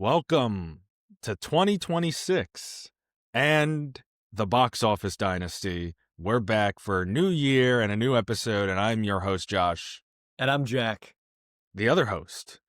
Welcome to 2026 and the box office dynasty. We're back for a new year and a new episode, and I'm your host, Josh. And I'm Jack. The other host.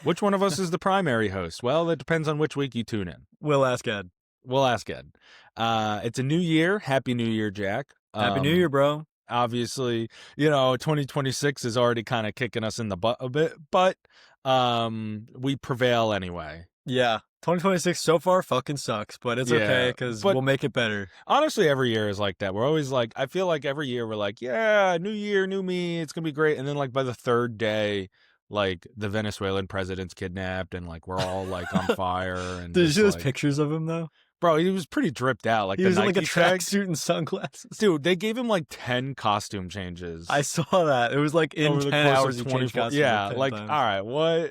Which one of us is the primary host? Well, it depends on which week you tune in. We'll ask Ed. We'll ask Ed. It's a new year. Happy New Year, Jack. Happy New Year, bro. Obviously, 2026 is already kind of kicking us in the butt a bit, but we prevail anyway. Yeah. 2026 so far fucking sucks, but it's okay because we'll make it better. Honestly, every year is like that. We're always like, I feel like every year we're like, yeah, new year, new me, it's going to be great. And then like by the third day, like the Venezuelan president's kidnapped and like we're all like on fire. And Did you see those pictures of him though? Bro, he was pretty dripped out. Like he was in like a tracksuit and sunglasses. Dude, they gave him like 10 costume changes. I saw that. It was like in 10 hours he changed costumes. Yeah, like 10 like, times. all right,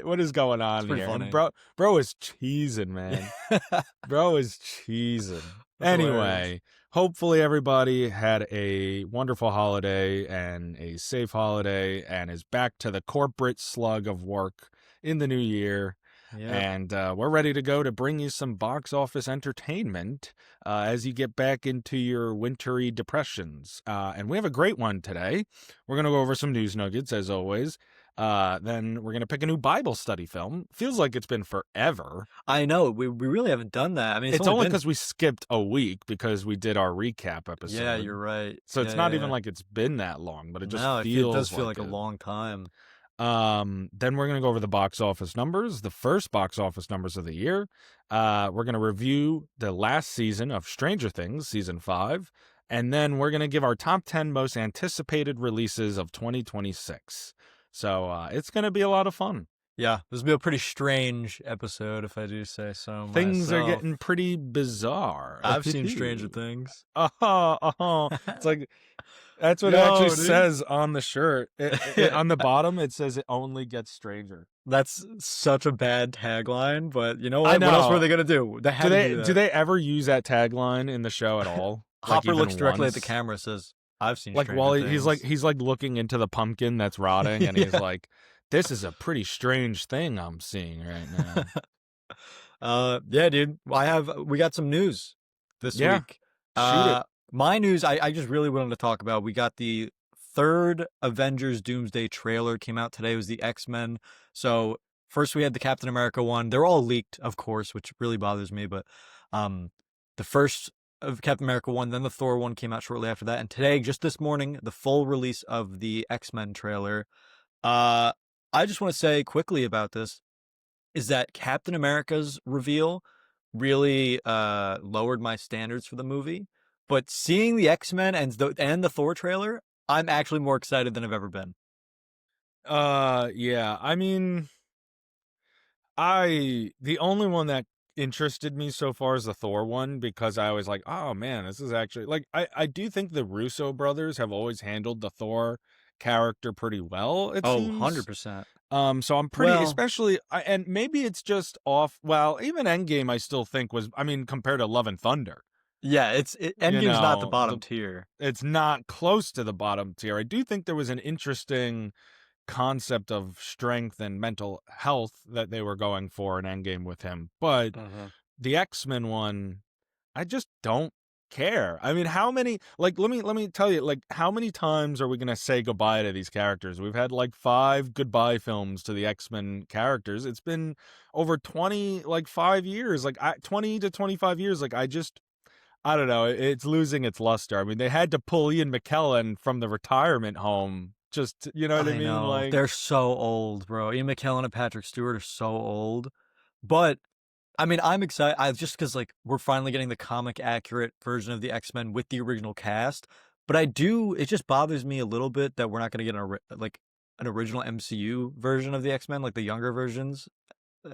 what is going on here? Funny. And bro is cheesing, man. Bro is cheesing. Anyway, hopefully everybody had a wonderful holiday and a safe holiday and is back to the corporate slug of work in the new year. Yeah. And we're ready to go to bring you some box office entertainment as you get back into your wintry depressions. And we have a great one today. We're going to go over some news nuggets, as always. Then we're going to pick a new Bible study film. Feels like it's been forever. I know. We really haven't done that. I mean, it's only because we skipped a week because we did our recap episode. Yeah, you're right. So it's not even like it's been that long, but it just feels it does feel like a long time. Then we're going to go over the box office numbers, the first box office numbers of the year. We're going to review the last season of Stranger Things, season 5. And then we're going to give our top 10 most anticipated releases of 2026. So it's going to be a lot of fun. Yeah, this will be a pretty strange episode, if I do say so myself. Things are getting pretty bizarre. I've seen Stranger Things. It's like... That's what it actually says on the shirt. On the bottom, it says it only gets stranger. That's such a bad tagline, but you know what? What else were they going to do? They had to do that. Do they ever use that tagline in the show at all? Hopper looks directly at the camera and says, I've seen Stranger Things. He's like looking into the pumpkin that's rotting, and he's like, this is a pretty strange thing I'm seeing right now. Yeah, dude. We got some news this week. Shoot it. My news, I just really wanted to talk about. We got the third Avengers Doomsday trailer came out today. It was the X-Men. So first we had the Captain America one. They're all leaked, of course, which really bothers me. But the first of Captain America one, then the Thor one came out shortly after that. And today, just this morning, the full release of the X-Men trailer. I just want to say quickly about this is that Captain America's reveal really lowered my standards for the movie. But seeing the X-Men and the Thor trailer, I'm actually more excited than I've ever been. Yeah. I mean, the only one that interested me so far is the Thor one because I was like, oh man, this is actually like I do think the Russo brothers have always handled the Thor character pretty well. It seems. 100%. So I'm pretty, especially, and maybe it's just off. Well, even Endgame, I still think was, I mean, compared to Love and Thunder. Yeah, Endgame's not the bottom tier. It's not close to the bottom tier. I do think there was an interesting concept of strength and mental health that they were going for in Endgame with him. But the X-Men one, I just don't care. I mean, how many, like, let me tell you, like, how many times are we going to say goodbye to these characters? We've had like 5 goodbye films to the X-Men characters. It's been over 5 years, like 20 to 25 years. Like, I don't know. It's losing its luster. I mean, they had to pull Ian McKellen from the retirement home. Just, you know what I mean? Know. Like, they're so old, bro. Ian McKellen and Patrick Stewart are so old. But, I mean, I'm excited. Just because, like, we're finally getting the comic accurate version of the X-Men with the original cast. But it just bothers me a little bit that we're not going to get an original MCU version of the X-Men, like the younger versions.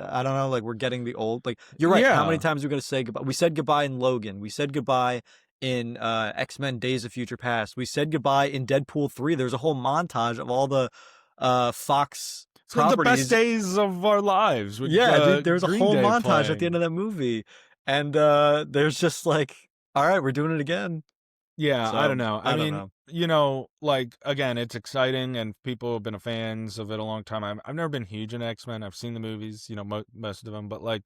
I don't know, like we're getting the old, like you're right. Yeah. How many times are we going to say goodbye? We said goodbye in Logan. We said goodbye in X-Men Days of Future Past. We said goodbye in Deadpool 3. There's a whole montage of all the Fox properties. The best days of our lives. With dude, there's a whole montage playing at the end of that movie. And there's just like, all right, we're doing it again. Yeah, so, I don't know. I mean, like, again, it's exciting and people have been fans of it a long time. I've never been huge into X-Men. I've seen the movies, most of them, but like,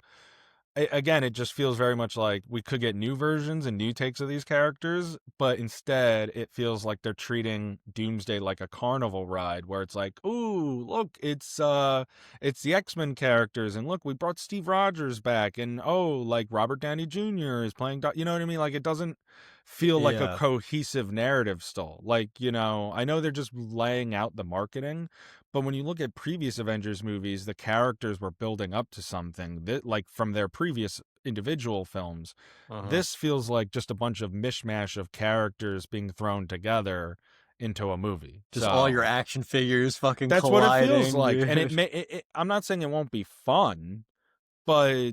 again, it just feels very much like we could get new versions and new takes of these characters, but instead it feels like they're treating Doomsday like a carnival ride where it's like, ooh, look, it's the X-Men characters, and look, we brought Steve Rogers back, and oh, like Robert Downey Jr. is playing, you know what I mean? Like, it doesn't feel like a Yeah. cohesive narrative still. Like, I know they're just laying out the marketing, but when you look at previous Avengers movies, the characters were building up to something that, like, from their previous individual films. Uh-huh. This feels like just a bunch of mishmash of characters being thrown together into a movie. Just all your So action figures fucking that's what it feels colliding, like. And dude. I'm not saying it won't be fun, but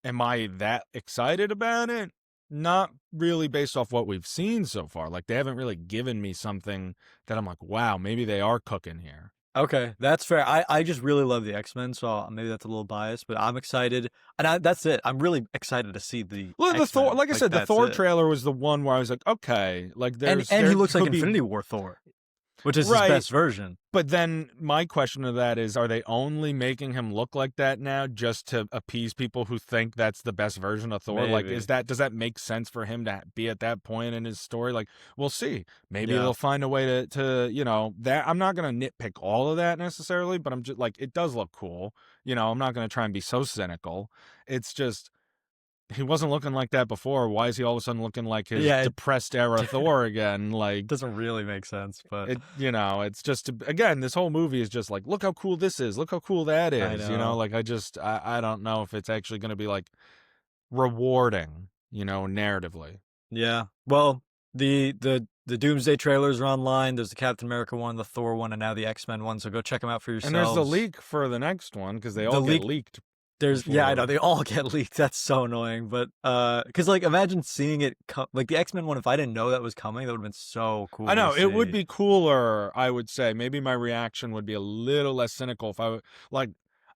am I that excited about it? Not really, based off what we've seen so far. Like, they haven't really given me something that I'm like, wow, maybe they are cooking here. Okay, that's fair. I just really love the X-Men, so maybe that's a little biased, but I'm excited, and that's it. I'm really excited to see the Well, the Thor, X-Men. like I Like, said, the that's Thor it. trailer was the one where I was like, okay, like And he there looks like could be Infinity War Thor, which is his right. best version. But then my question to that is, are they only making him look like that now just to appease people who think that's the best version of Thor? Like, Maybe. does that make sense for him to be at that point in his story? Like, we'll see. Maybe Yeah. they'll find a way to that. I'm not going to nitpick all of that necessarily, but I'm just like, it does look cool. I'm not going to try and be so cynical. It's just, he wasn't looking like that before. Why is he all of a sudden looking like his Yeah, depressed era Thor again? Like, doesn't really make sense, but it's just, again, this whole movie is just like, look how cool this is, look how cool that I is, know. like, I don't know if it's actually going to be like rewarding, narratively. Yeah. Well, the Doomsday trailers are online. There's the Captain America one, the Thor one, and now the X-Men one. So go check them out for And there's the yourselves. leak for the next one because they The all get leak leaked Yeah, I know before. they all get leaked. That's so annoying. But because like imagine seeing it come, like the X-Men one. If I didn't know that was coming, that would have been so I cool to know it would see. be cooler. I would say maybe my reaction would be a little less cynical if like,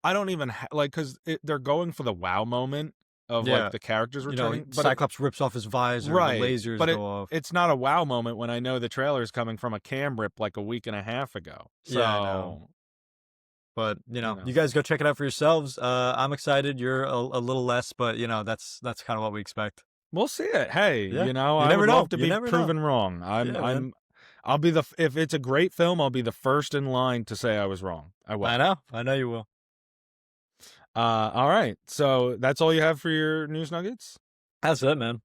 I don't even like, because they're going for the wow moment of like Yeah, the characters returning, but Cyclops rips off his visor, the right, lasers but go off. it's not a wow moment when I know the trailer is coming from a cam rip like a week and a half ago. Yeah, I know. So, But you you know, guys go check it out for yourselves. I'm excited. You're a little less, but that's kind of what we expect. we'll see it. Hey, Yeah, you I never would know. love to You be never know. proven wrong. Yeah, man. I'll be if it's a great film, I'll be the first in line to say I was wrong. I will. I know. I know you will. All right. So that's all you have for your news nuggets? That's it, man.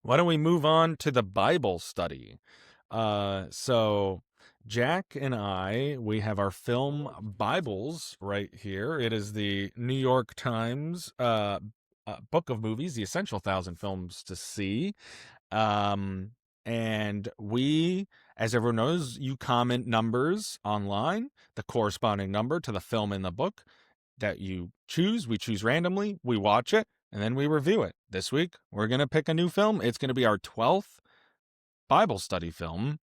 Why don't we move on to the Bible study? So Jack and we have our film Bibles right here. It is the New York Times book of movies, the essential 1,000 films to see. And we, as everyone knows, you comment numbers online, the corresponding number to the film in the book that you choose. We choose randomly, we watch it, and then we review it. This week, we're going to pick a new film. It's going to be our 12th Bible study film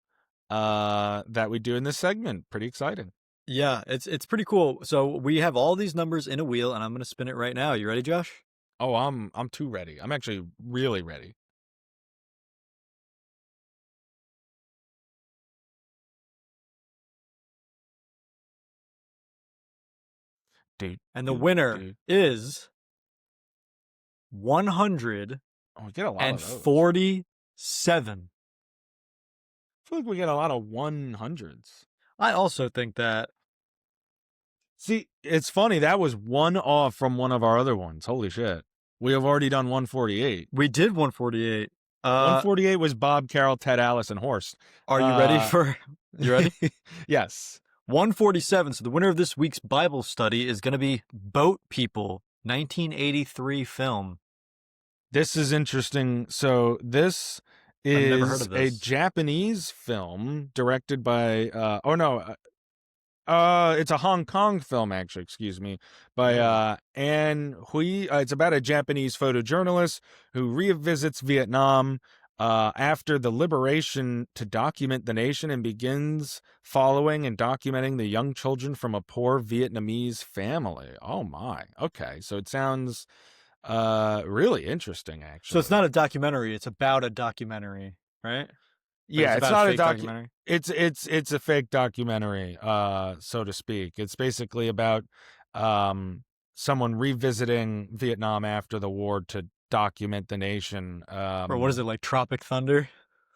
that we do in this segment. Pretty exciting. Yeah, it's pretty cool. So we have all these numbers in a wheel, and I'm gonna spin it right now. You ready, Josh? Oh, I'm too ready. I'm actually really ready. Dude, And the dude, winner dude. is 147. Oh, we get a lot of those. I feel like we get a lot of 100s. I also think that See, it's funny. That was one off from one of our other ones. Holy shit. We have already done 148. we did 148. 148 was Bob, Carol, Ted, Alice, and Horst. Are you ready for? You ready? Yes. 147. So the winner of this week's Bible study is going to be Boat People, 1983 film. This is interesting. So this I've never heard is of a this. Japanese film directed by it's a Hong Kong film, actually, excuse me, by Anne Hui. It's about a Japanese photojournalist who revisits Vietnam after the liberation to document the nation and begins following and documenting the young children from a poor Vietnamese family. Oh my. Okay. So it sounds really interesting, So it's actually. not a documentary. It's about a documentary, right? Like Yeah, it's it's about a not a fake documentary. it's a fake documentary, so to speak. It's basically about someone revisiting Vietnam after the war to document the nation. Or what is it, like Tropic Thunder?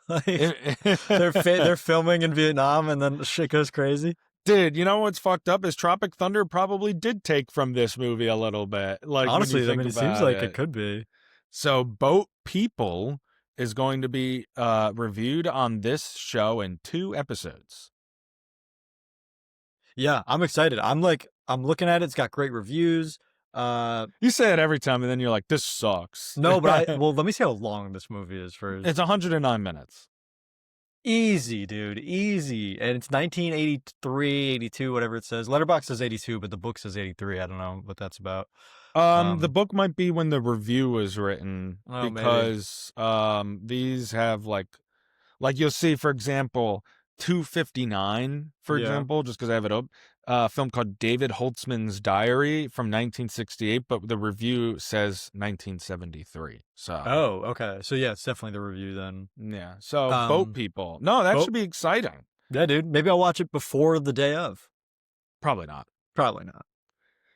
Like It, they're filming in Vietnam and then shit goes crazy. dude, you know what's fucked up is Tropic Thunder probably did take from this movie a little bit. Like when you Honestly, I think mean, it seems about like it it. could be. So Boat People is going to be reviewed on this show in 2 episodes. Yeah, I'm excited. I'm looking at it. It's got great reviews. You say it every time, and then you're like, "This sucks." No, but well, let me see how long this movie is It's first. 109 minutes. Easy, dude, easy. And it's 1983, 82, whatever it says. Letterboxd says 82, but the book says 83. I don't know what that's about. The book might be when the review was written Oh, maybe. because these have like you'll see, for example, 259, for Yeah. example, just because I have it up. A film called David Holtzman's Diary from 1968, but the review says 1973. So Oh, okay. So yeah, it's definitely the review then. yeah, so Boat Um, People. No, that but should be exciting. yeah, dude, maybe I'll watch it before the day of. Probably not. Probably not.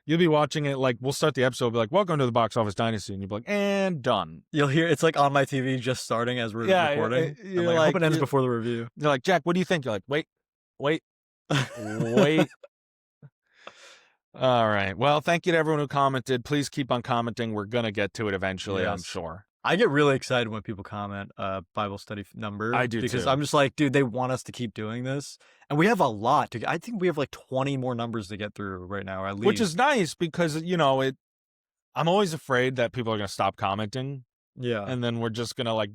You'll be watching it like we'll start the episode, be like, "Welcome to the Box Office Dynasty," and you'll be like, "And done." You'll hear it's like on my TV just starting as we're Yeah, recording. I'm you're like, I hope like, it ends before the review. they're like, "Jack, what do you think?" You're like, "Wait, wait, wait." All right. Well, thank you to everyone who commented. Please keep on commenting. We're gonna get to it eventually, I'm Yes. sure. I get really excited when people comment Bible study number I do because too. I'm just like, dude, they want us to keep doing this. And we have a lot to I think we have like 20 more numbers to get through right now, or at Which least. is nice because I'm always afraid that people are gonna stop commenting, Yeah. and then we're just gonna like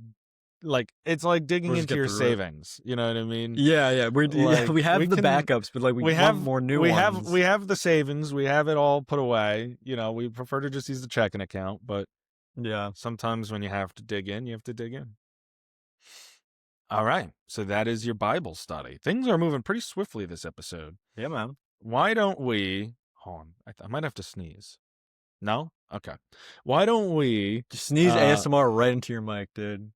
it's like We'll digging just into get your through it. savings. You know what I mean? Yeah, yeah. Like We have we the can backups, but like we we want have more new we ones. have the savings. We have it all put away. We prefer to just use the checking account, but Yeah. sometimes when you have to dig in, you have to dig in. All right. So that is your Bible study. Things are moving pretty swiftly this episode. Yeah, man. Why don't we hold on? I might have to sneeze. No? Okay. Why don't we Just sneeze uh ASMR right into your mic, dude.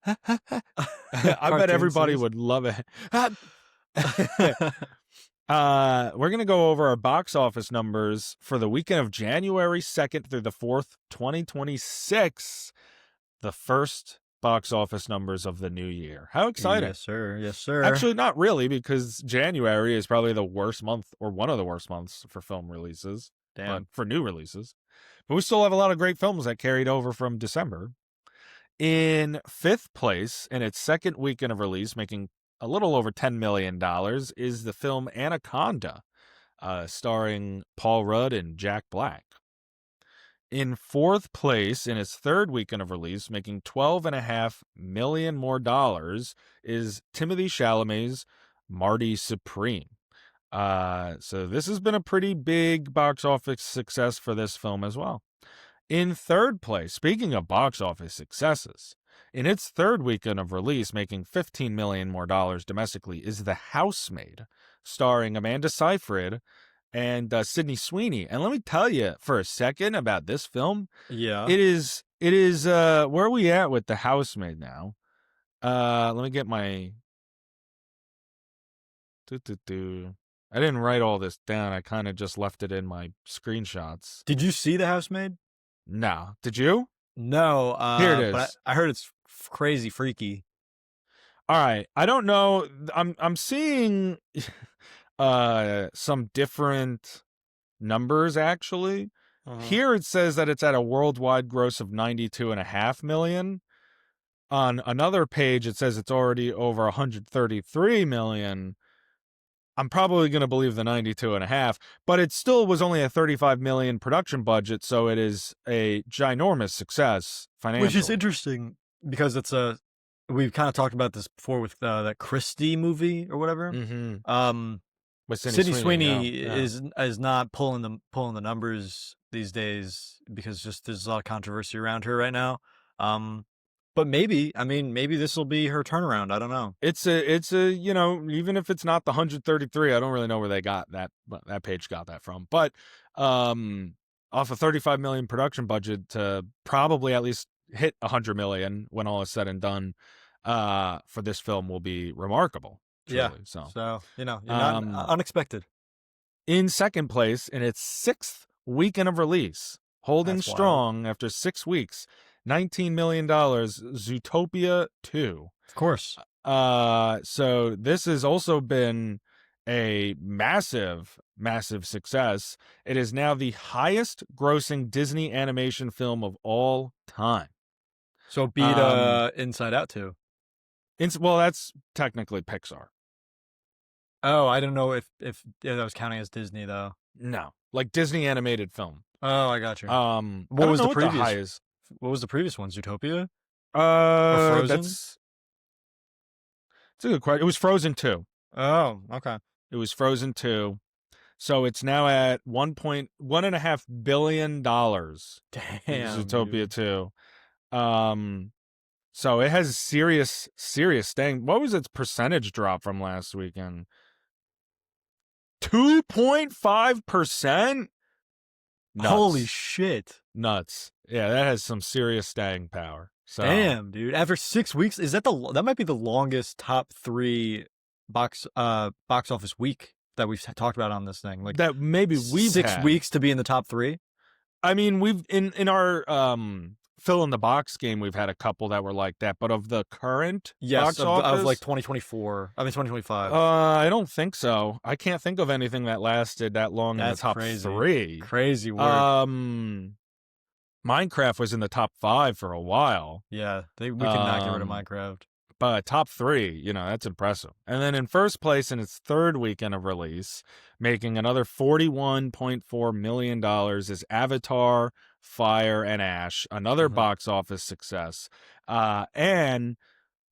I bet Cartoon everybody sneeze. would love it. We're gonna go over our box office numbers for the weekend of January 2nd through the 4th, 2026. The first box office numbers of the new year. How exciting! Yes, sir. Yes, sir. Actually, not really, because January is probably the worst month or one of the worst months for film releases, but Damn. for new releases. But we still have a lot of great films that carried over from December. In fifth place, in its second weekend of release, making a little over $10 million, is the film Anaconda, starring Paul Rudd and Jack Black. In fourth place, in its third weekend of release, making $12.5 million more dollars, is Timothée Chalamet's Marty Supreme. So this has been a pretty big box office success for this film as well. In third place, speaking of box office successes, in its third weekend of release, making $15 million more dollars domestically, is The Housemaid, starring Amanda Seyfried and Sydney Sweeney. And let me tell you for a second about this film. Yeah. It is where are we at with The Housemaid now? Let me get my I didn't write all this down. I kind of just left it in my screenshots. Did you see The Housemaid? No. Did you? No, Here it but is. I heard it's crazy freaky. All right. I don't know. I'm seeing some different numbers actually. Here it says that it's at a worldwide gross of 92.5 million. On another page it says it's already over 133 million. I'm probably going to believe the 92.5, but it still was only a 35 million production budget, so it is a ginormous success financially. Which is interesting because we've kind of talked about this before with that Christie movie or whatever. Mm-hmm. With Sydney Sweeney yeah. is not pulling the numbers these days because just there's a lot of controversy around her right now. But maybe this will be her turnaround. I don't know. It's a even if it's not the 133, I don't really know where they got that page got that from. But off a 35 million production budget to probably at least hit 100 million when all is said and done for this film will be remarkable. Truly. Yeah. So you're not unexpected. in second place, in its sixth weekend of release, holding That's wild. strong after 6 weeks. $19 million, Zootopia 2. Of course. So this has also been a massive, massive success. It is now the highest grossing Disney animation film of all time. So it beat Um, Inside Out too. well, that's technically Pixar. Oh, I don't know if that was counting as Disney though. No, like Disney animated film. Oh, I got you. I What don't was know the what the previous? high is. What was the previous one? Zootopia or Frozen? That's a good question. It was Frozen 2. Oh, okay. It was Frozen 2. So it's now at $1.5 billion. Damn, Zootopia dude. 2. So it has serious, serious staying. What was its percentage drop from last weekend? 2.5%? Holy Nuts. shit. Nuts. Yeah, that has some serious staying power. So Damn, dude. After 6 weeks, is that that might be the longest top 3 box office week that we've talked about on this thing. Like that maybe we've six had. weeks to be in the top 3. I mean, we've in our fill in the box game, we've had a couple that were like that, but of the current Yes, box of like office, 2024. I mean 2025. I don't think so. I can't think of anything that lasted that long in the That's top crazy. 3. Crazy work. Minecraft was in the top 5 for a while. Yeah, we cannot get rid of Um, Minecraft. but top 3, that's impressive. And then in first place in its third weekend of release, making another $41.4 million is Avatar, Fire, and Ash, another Mhm. box office success. And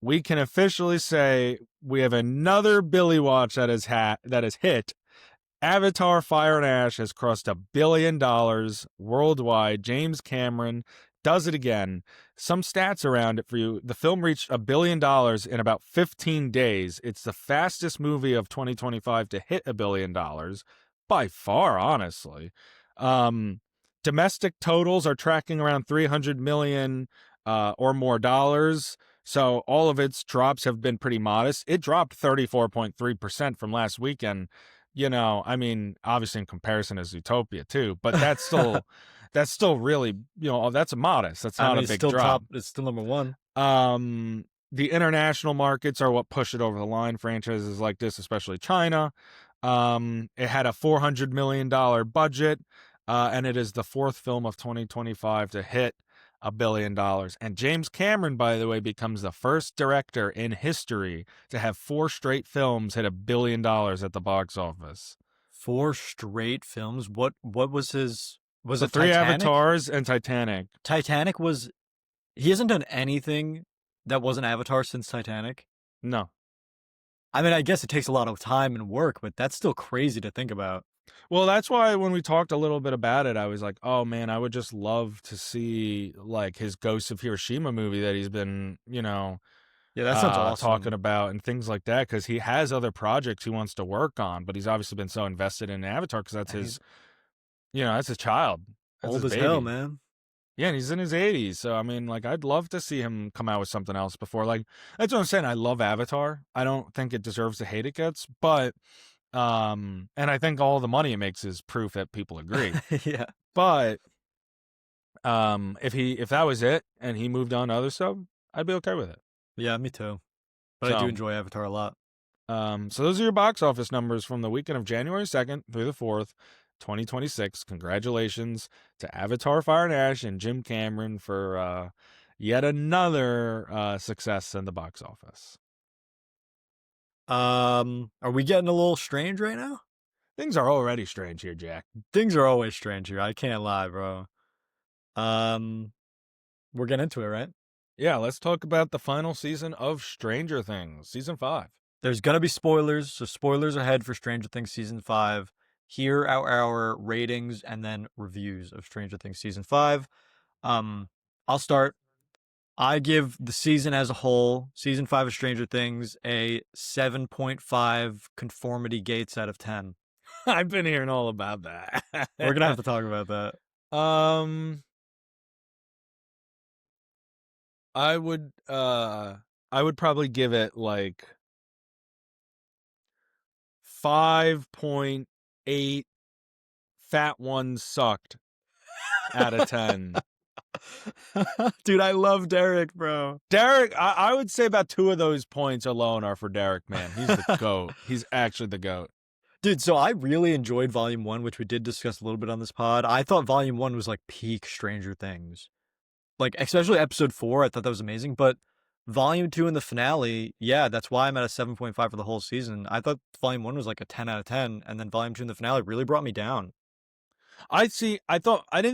we can officially say we have another Billy Watch that has hit. Avatar Fire and Ash has crossed $1 billion worldwide. James Cameron does it again. Some stats around it for you. The film reached $1 billion in about 15 days. It's the fastest movie of 2025 to hit $1 billion by far, honestly. Domestic totals are tracking around 300 million or more dollars. So all of its drops have been pretty modest. It dropped 34.3% from last weekend. I mean, obviously in comparison to Zootopia too, but that's still really, that's a modest. That's I not mean, a big drop. it's still number 1. The international markets are what push it over the line. Franchises like this, especially China. It had a $400 million budget, and it is the fourth film of 2025 to hit $1 billion. And James Cameron, by the way, becomes the first director in history to have 4 straight films hit $1 billion at the box office. 4 straight films. What was his? Was The it 3 Titanic? Avatars and Titanic. Titanic was. He hasn't done anything that wasn't Avatar since Titanic. No. I mean, I guess it takes a lot of time and work, but that's still crazy to think about. Well, that's why when we talked a little bit about it, I was like, oh man, I would just love to see like his Ghost of Hiroshima movie that he's been, Yeah, that sounds talking awesome. about and things like that, because he has other projects he wants to work on, but he's obviously been so invested in Avatar because that's And he's that's his child. That's old his as hell, baby. man. Yeah, and he's in his 80s. So, I mean, like, I'd love to see him come out with something else before. Like, that's what I'm saying. I love Avatar. I don't think it deserves the hate it gets, but, and I think all the money it makes is proof that people agree. Yeah. But, if that was it and he moved on to other stuff, I'd be okay with it. Yeah, me too. But I do So, enjoy Avatar a lot. so those are your box office numbers from the weekend of January 2nd through the 4th, 2026. Congratulations to Avatar, Fire and Ash and Jim Cameron for yet another success in the box office. Are we getting a little strange right now? Things are already strange here, Jack. Things are always strange here. I can't lie, bro. We're getting into it, right? Yeah, let's talk about the final season of Stranger Things, season 5. There's gonna be spoilers, so spoilers ahead for Stranger Things season 5. Here are our ratings and then reviews of Stranger Things season 5. I'll start. I give the season as a whole, season 5 of Stranger Things, a 7.5 conformity gates out of 10. I've been hearing all about that. We're gonna have to talk about that. um, I would probably give it like 5.85 fat one sucked out of 10. Dude, I love Derek, bro. Derek, I would say about 2 of those points alone are for Derek, man. He's the GOAT. He's actually the GOAT. Dude, so I really enjoyed Volume 1, which we did discuss a little bit on this pod. I thought Volume 1 was like peak Stranger Things. Like, especially episode 4, I thought that was amazing. But Volume 2 and the finale, yeah, that's why I'm at a 7.5 for the whole season. I thought Volume 1 was like a 10 out of 10, and then Volume 2 and the finale really brought me down. I didn't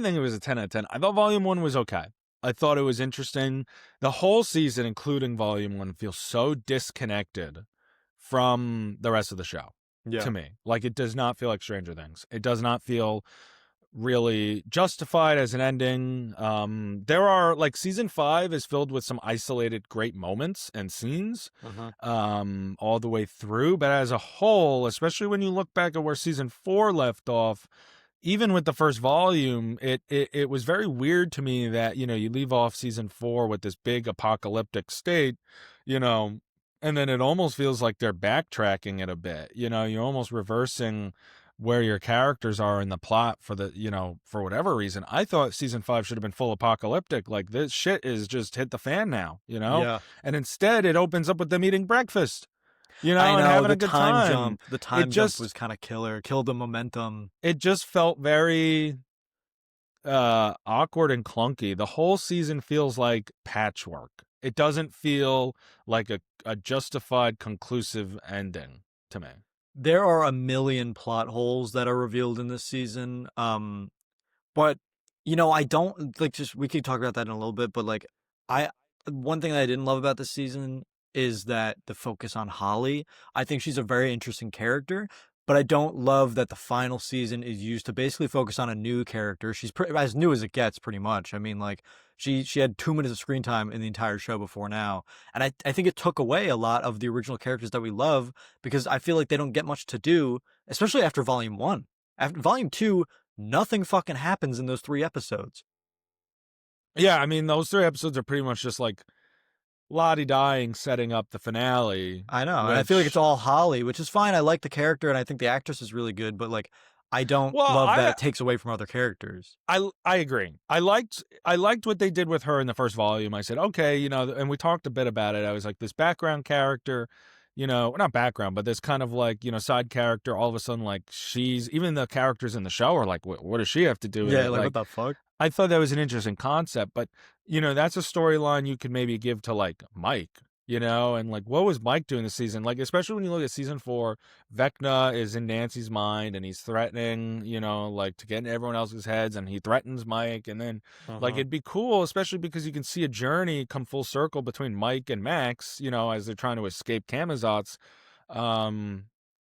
think it was a 10 out of 10. I thought Volume 1 was okay. I thought it was interesting. The whole season, including Volume 1, feels so disconnected from the rest of the show Yeah. to me. Like, it does not feel like Stranger Things. It does not feel really justified as an ending. There are, like, season 5 is filled with some isolated great moments and scenes all the way through. But as a whole, especially when you look back at where season 4 left off, even with the first volume, it was very weird to me that, you leave off season 4 with this big apocalyptic state, you know, and then it almost feels like they're backtracking it a bit. You're almost reversing where your characters are in the plot for whatever reason. I thought season 5 should have been full apocalyptic. Like, this shit is just hit the fan now, Yeah. and instead it opens up with them eating breakfast. I And know, having the a good time time. jump. The time jump was kind of killer. Killed the momentum. It just felt very awkward and clunky. The whole season feels like patchwork. It doesn't feel like a justified, conclusive ending to me. There are a million plot holes that are revealed in this season. But I don't like, just we could talk about that in a little bit, but like I one thing that I didn't love about this season is that the focus on Holly. I think she's a very interesting character, but I don't love that the final season is used to basically focus on a new character. She's as new as it gets, pretty much. I mean, like she had 2 minutes of screen time in the entire show before now, and I think it took away a lot of the original characters that we love, because I feel like they don't get much to do, especially after Volume 1. After Volume 2, nothing fucking happens in those 3 episodes. Yeah, I mean, those 3 episodes are pretty much just like Lottie dying, setting up the finale. I know, and I feel like it's all Holly, which is fine. I like the character, and I think the actress is really good, but like, I don't love that it takes away from other characters. I agree. I liked what they did with her in the first volume. I said, okay, and we talked a bit about it. I was like, this background character, not background, but this kind of like, side character, all of a sudden, like, even the characters in the show are like, what does she have to do with it? Yeah, like what the fuck? I thought that was an interesting concept, but, that's a storyline you could maybe give to, like, Mike, and, like, what was Mike doing this season? Like, especially when you look at season 4, Vecna is in Nancy's mind, and he's threatening, like, to get in everyone else's heads, and he threatens Mike, and then, like, it'd be cool, especially because you can see a journey come full circle between Mike and Max, as they're trying to escape Camazotz.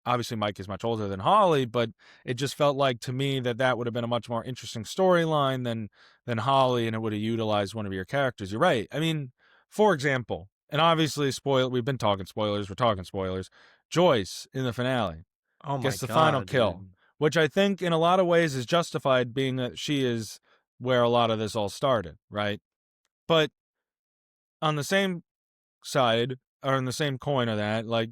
Obviously, Mike is much older than Holly, but it just felt like to me that would have been a much more interesting storyline than Holly, and it would have utilized one of your characters. You're right. I mean, for example, and obviously, we've been talking spoilers. We're talking spoilers. Joyce in the finale gets the final kill, which I think in a lot of ways is justified, being that she is where a lot of this all started, right? But on the same side, or on the same coin of that, like,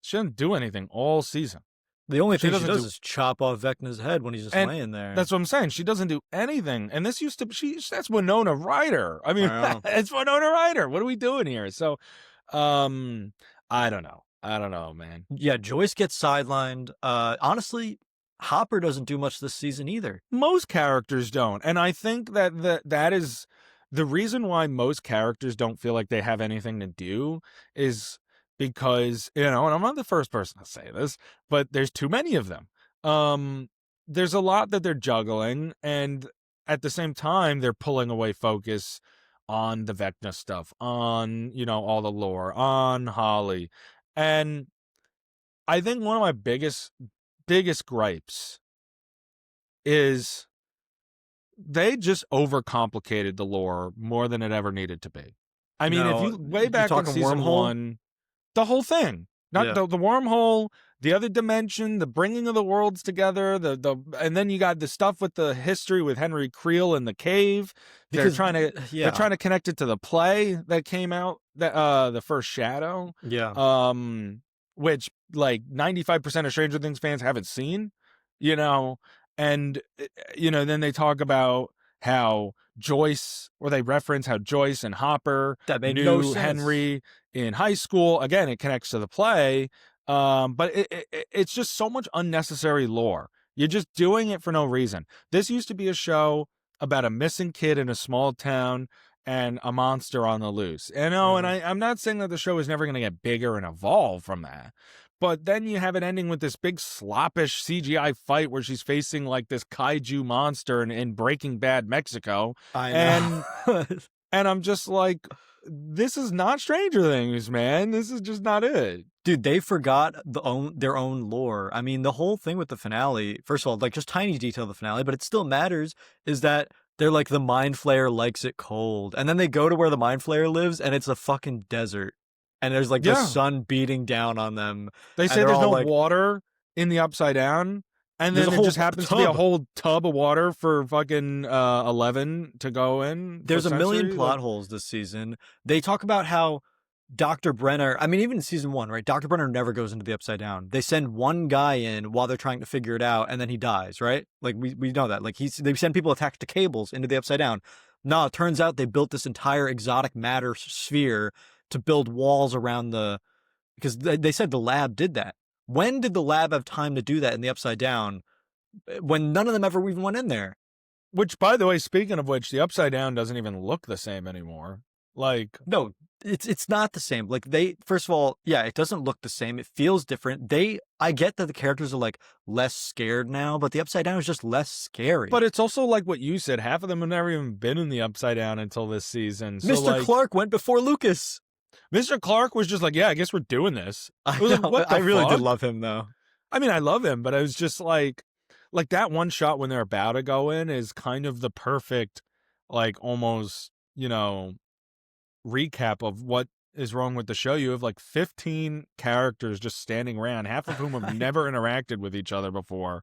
she doesn't do anything all season. The only thing she does is chop off Vecna's head when he's just laying there. That's what I'm saying. She doesn't do anything. And this used to be, that's Winona Ryder. I mean, it's Winona Ryder. What are we doing here? So, I don't know. I don't know, man. Yeah, Joyce gets sidelined. Honestly, Hopper doesn't do much this season either. Most characters don't. And I think that is the reason why most characters don't feel like they have anything to do, is because, and I'm not the first person to say this, but there's too many of them. There's a lot that they're juggling, and at the same time, they're pulling away focus on the Vecna stuff, on, all the lore, on Holly. And I think one of my biggest gripes is they just overcomplicated the lore more than it ever needed to be. I mean, if you way back in season 1, the whole thing, not the wormhole, the other dimension, the bringing of the worlds together, and then you got the stuff with the history with Henry Creel in the cave. They're trying to connect it to the play that came out, that the first Shadow. Yeah. Which like 95% of Stranger Things fans haven't seen. you know, and then they talk about how Joyce, or they reference how Joyce and Hopper That made no knew sense. Henry in high school. Again, it connects to the play, but it's just so much unnecessary lore. You're just doing it for no reason. This used to be a show about a missing kid in a small town and a monster on the loose. And I'm not saying that the show is never going to get bigger and evolve from that. But then you have it ending with this big sloppish CGI fight where she's facing like this kaiju monster in Breaking Bad Mexico. I And know. and I'm just like, this is not Stranger Things, man. This is just not it. Dude, they forgot their own lore. I mean, the whole thing with the finale, first of all, like just tiny detail of the finale, but it still matters, is that they're like, the Mind Flayer likes it cold. And then they go to where the Mind Flayer lives and it's a fucking desert. And there's like the Yeah. sun beating down on them. They And say they're there's all no like, water in the Upside Down. And there's then a it whole just happens to be a tub. whole tub of water for fucking 11 to go in. There's a million essentially. plot holes this season. They talk about how Dr. Brenner, I mean, even in season 1, right? Dr. Brenner never goes into the Upside Down. They send one guy in while they're trying to figure it out, and then he dies, right? Like, we know that. Like, they send people attached to cables into the Upside Down. No, it turns out they built this entire exotic matter sphere to build walls around because they said the lab did that. When did the lab have time to do that in the Upside Down when none of them ever even went in there? Which, by the way, speaking of which, the Upside Down doesn't even look the same anymore. Like, no, it's not the same. Like, first of all, yeah, it doesn't look the same. It feels different. I get that the characters are like less scared now, but the Upside Down is just less scary. but it's also like what you said. Half of them have never even been in the Upside Down until this season. So, Mr. like, Clark went before Lucas. Mr. Clark was just like, yeah, I guess we're doing this. I was like, know. what the I really fuck? did love him though. I mean, I love him, but I was just like that one shot when they're about to go in is kind of the perfect, like, almost, recap of what is wrong with the show. You have like 15 characters just standing around, half of whom have never interacted with each other before.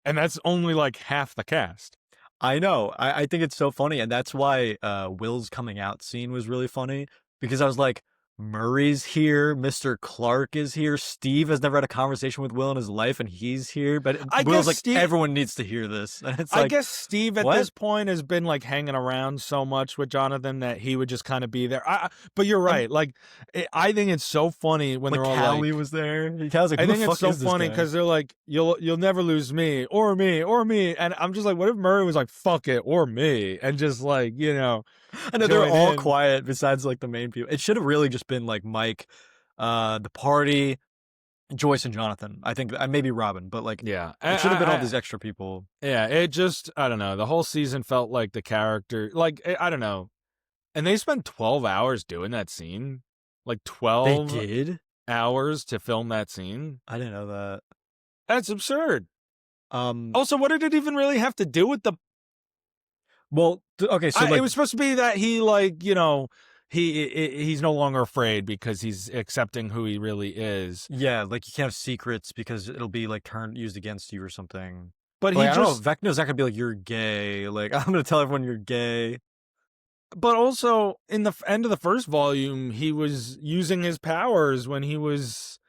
And that's only like half the cast. I know. I think it's so funny. And that's why Will's coming out scene was really funny, because I was like, Murray's here, Mr. Clark is here, Steve has never had a conversation with Will in his life, and he's here. But Will's like, everyone needs to hear this. And it's I like, guess Steve at what? this point has been like hanging around so much with Jonathan that he would just kind of be there. But you're right. Like, I think it's so funny when like they're all Callie like, was there. Callie's like, I who think the it's fuck so is this funny guy? because they're like, you'll never lose me or me or me, and I'm just like, what if Murray was like, fuck it, or me, and just like, I know they're all in. quiet besides like the main people. It should have really just been like Mike, the party, Joyce, and Jonathan. I think maybe Robin, but like, Yeah, it should have been all these extra people. Yeah, it just, I don't know. The whole season felt like the character, like, I don't know. And they spent 12 hours doing that scene, like 12 They did hours to film that scene. I didn't know that. That's absurd. Also, what did it even really have to do with the? Well, okay, so like, it was supposed to be that he, like, he's no longer afraid because he's accepting who he really is. Yeah, like you can't have secrets because it'll be like used against you or something. But like, he just, I don't know, Vecna's not gonna be like, you're gay. Like, I'm gonna tell everyone you're gay. But also, in the end of the first volume, he was using his powers when he was,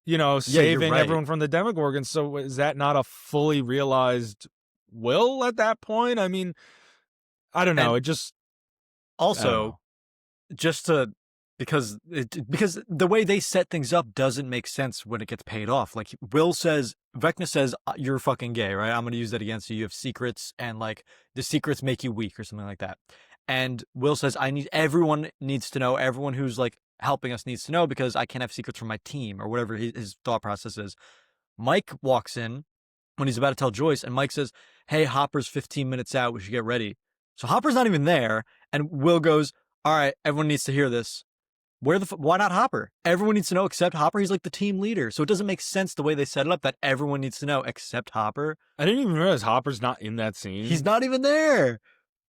saving everyone from the Demogorgon. So is that not a fully realized Will at that point? I mean, I don't know. And it just also because the way they set things up doesn't make sense when it gets paid off. Like, Vecna says, you're fucking gay, right? I'm gonna use that against you. You have secrets, and like the secrets make you weak or something like that. And Will says, everyone needs to know. Everyone who's like helping us needs to know, because I can't have secrets from my team, or whatever his thought process is. Mike walks in when he's about to tell Joyce, and Mike says, hey, Hopper's 15 minutes out. We should get ready. So Hopper's not even there. And Will goes, all right, everyone needs to hear this. Why not Hopper? Everyone needs to know except Hopper. He's like the team leader. So it doesn't make sense the way they set it up that everyone needs to know except Hopper. I didn't even realize Hopper's not in that scene. He's not even there.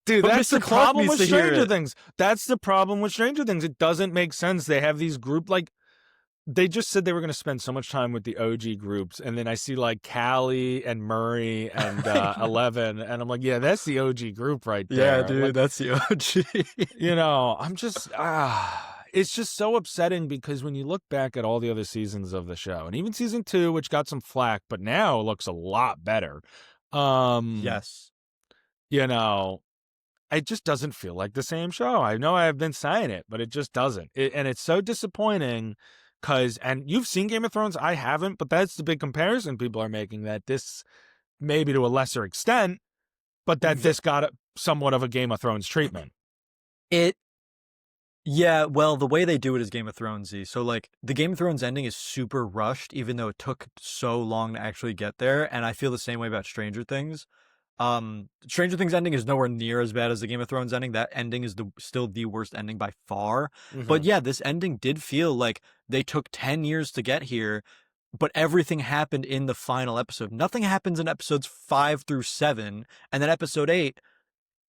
Dude, But that's Mr. the Clark problem needs with to hear Stranger it. Things. That's the problem with Stranger Things. It doesn't make sense. They have these like, they just said they were going to spend so much time with the OG groups, and then I see like Callie and Murray and 11, and I'm like, yeah, that's the OG group right there. Yeah, dude, like, that's the OG. I'm just it's just so upsetting because when you look back at all the other seasons of the show, and even season 2, which got some flack, but now looks a lot better, um, Yes. you know, it just doesn't feel like the same show. I know I've been saying it, but it just doesn't. And it's so disappointing because, and you've seen Game of Thrones, I haven't, but that's the big comparison people are making, that this, maybe to a lesser extent, but that The, this got somewhat of a Game of Thrones treatment. it Yeah, well, the way they do it is Game of Thronesy. So like the Game of Thrones ending is super rushed, even though it took so long to actually get there. And I feel the same way about Stranger Things. Stranger Things ending is nowhere near as bad as the Game of Thrones ending. That ending is still the worst ending by far. Mm-hmm. But yeah, this ending did feel like they took 10 years to get here, but everything happened in the final episode. Nothing happens in episodes 5 through 7, and then episode 8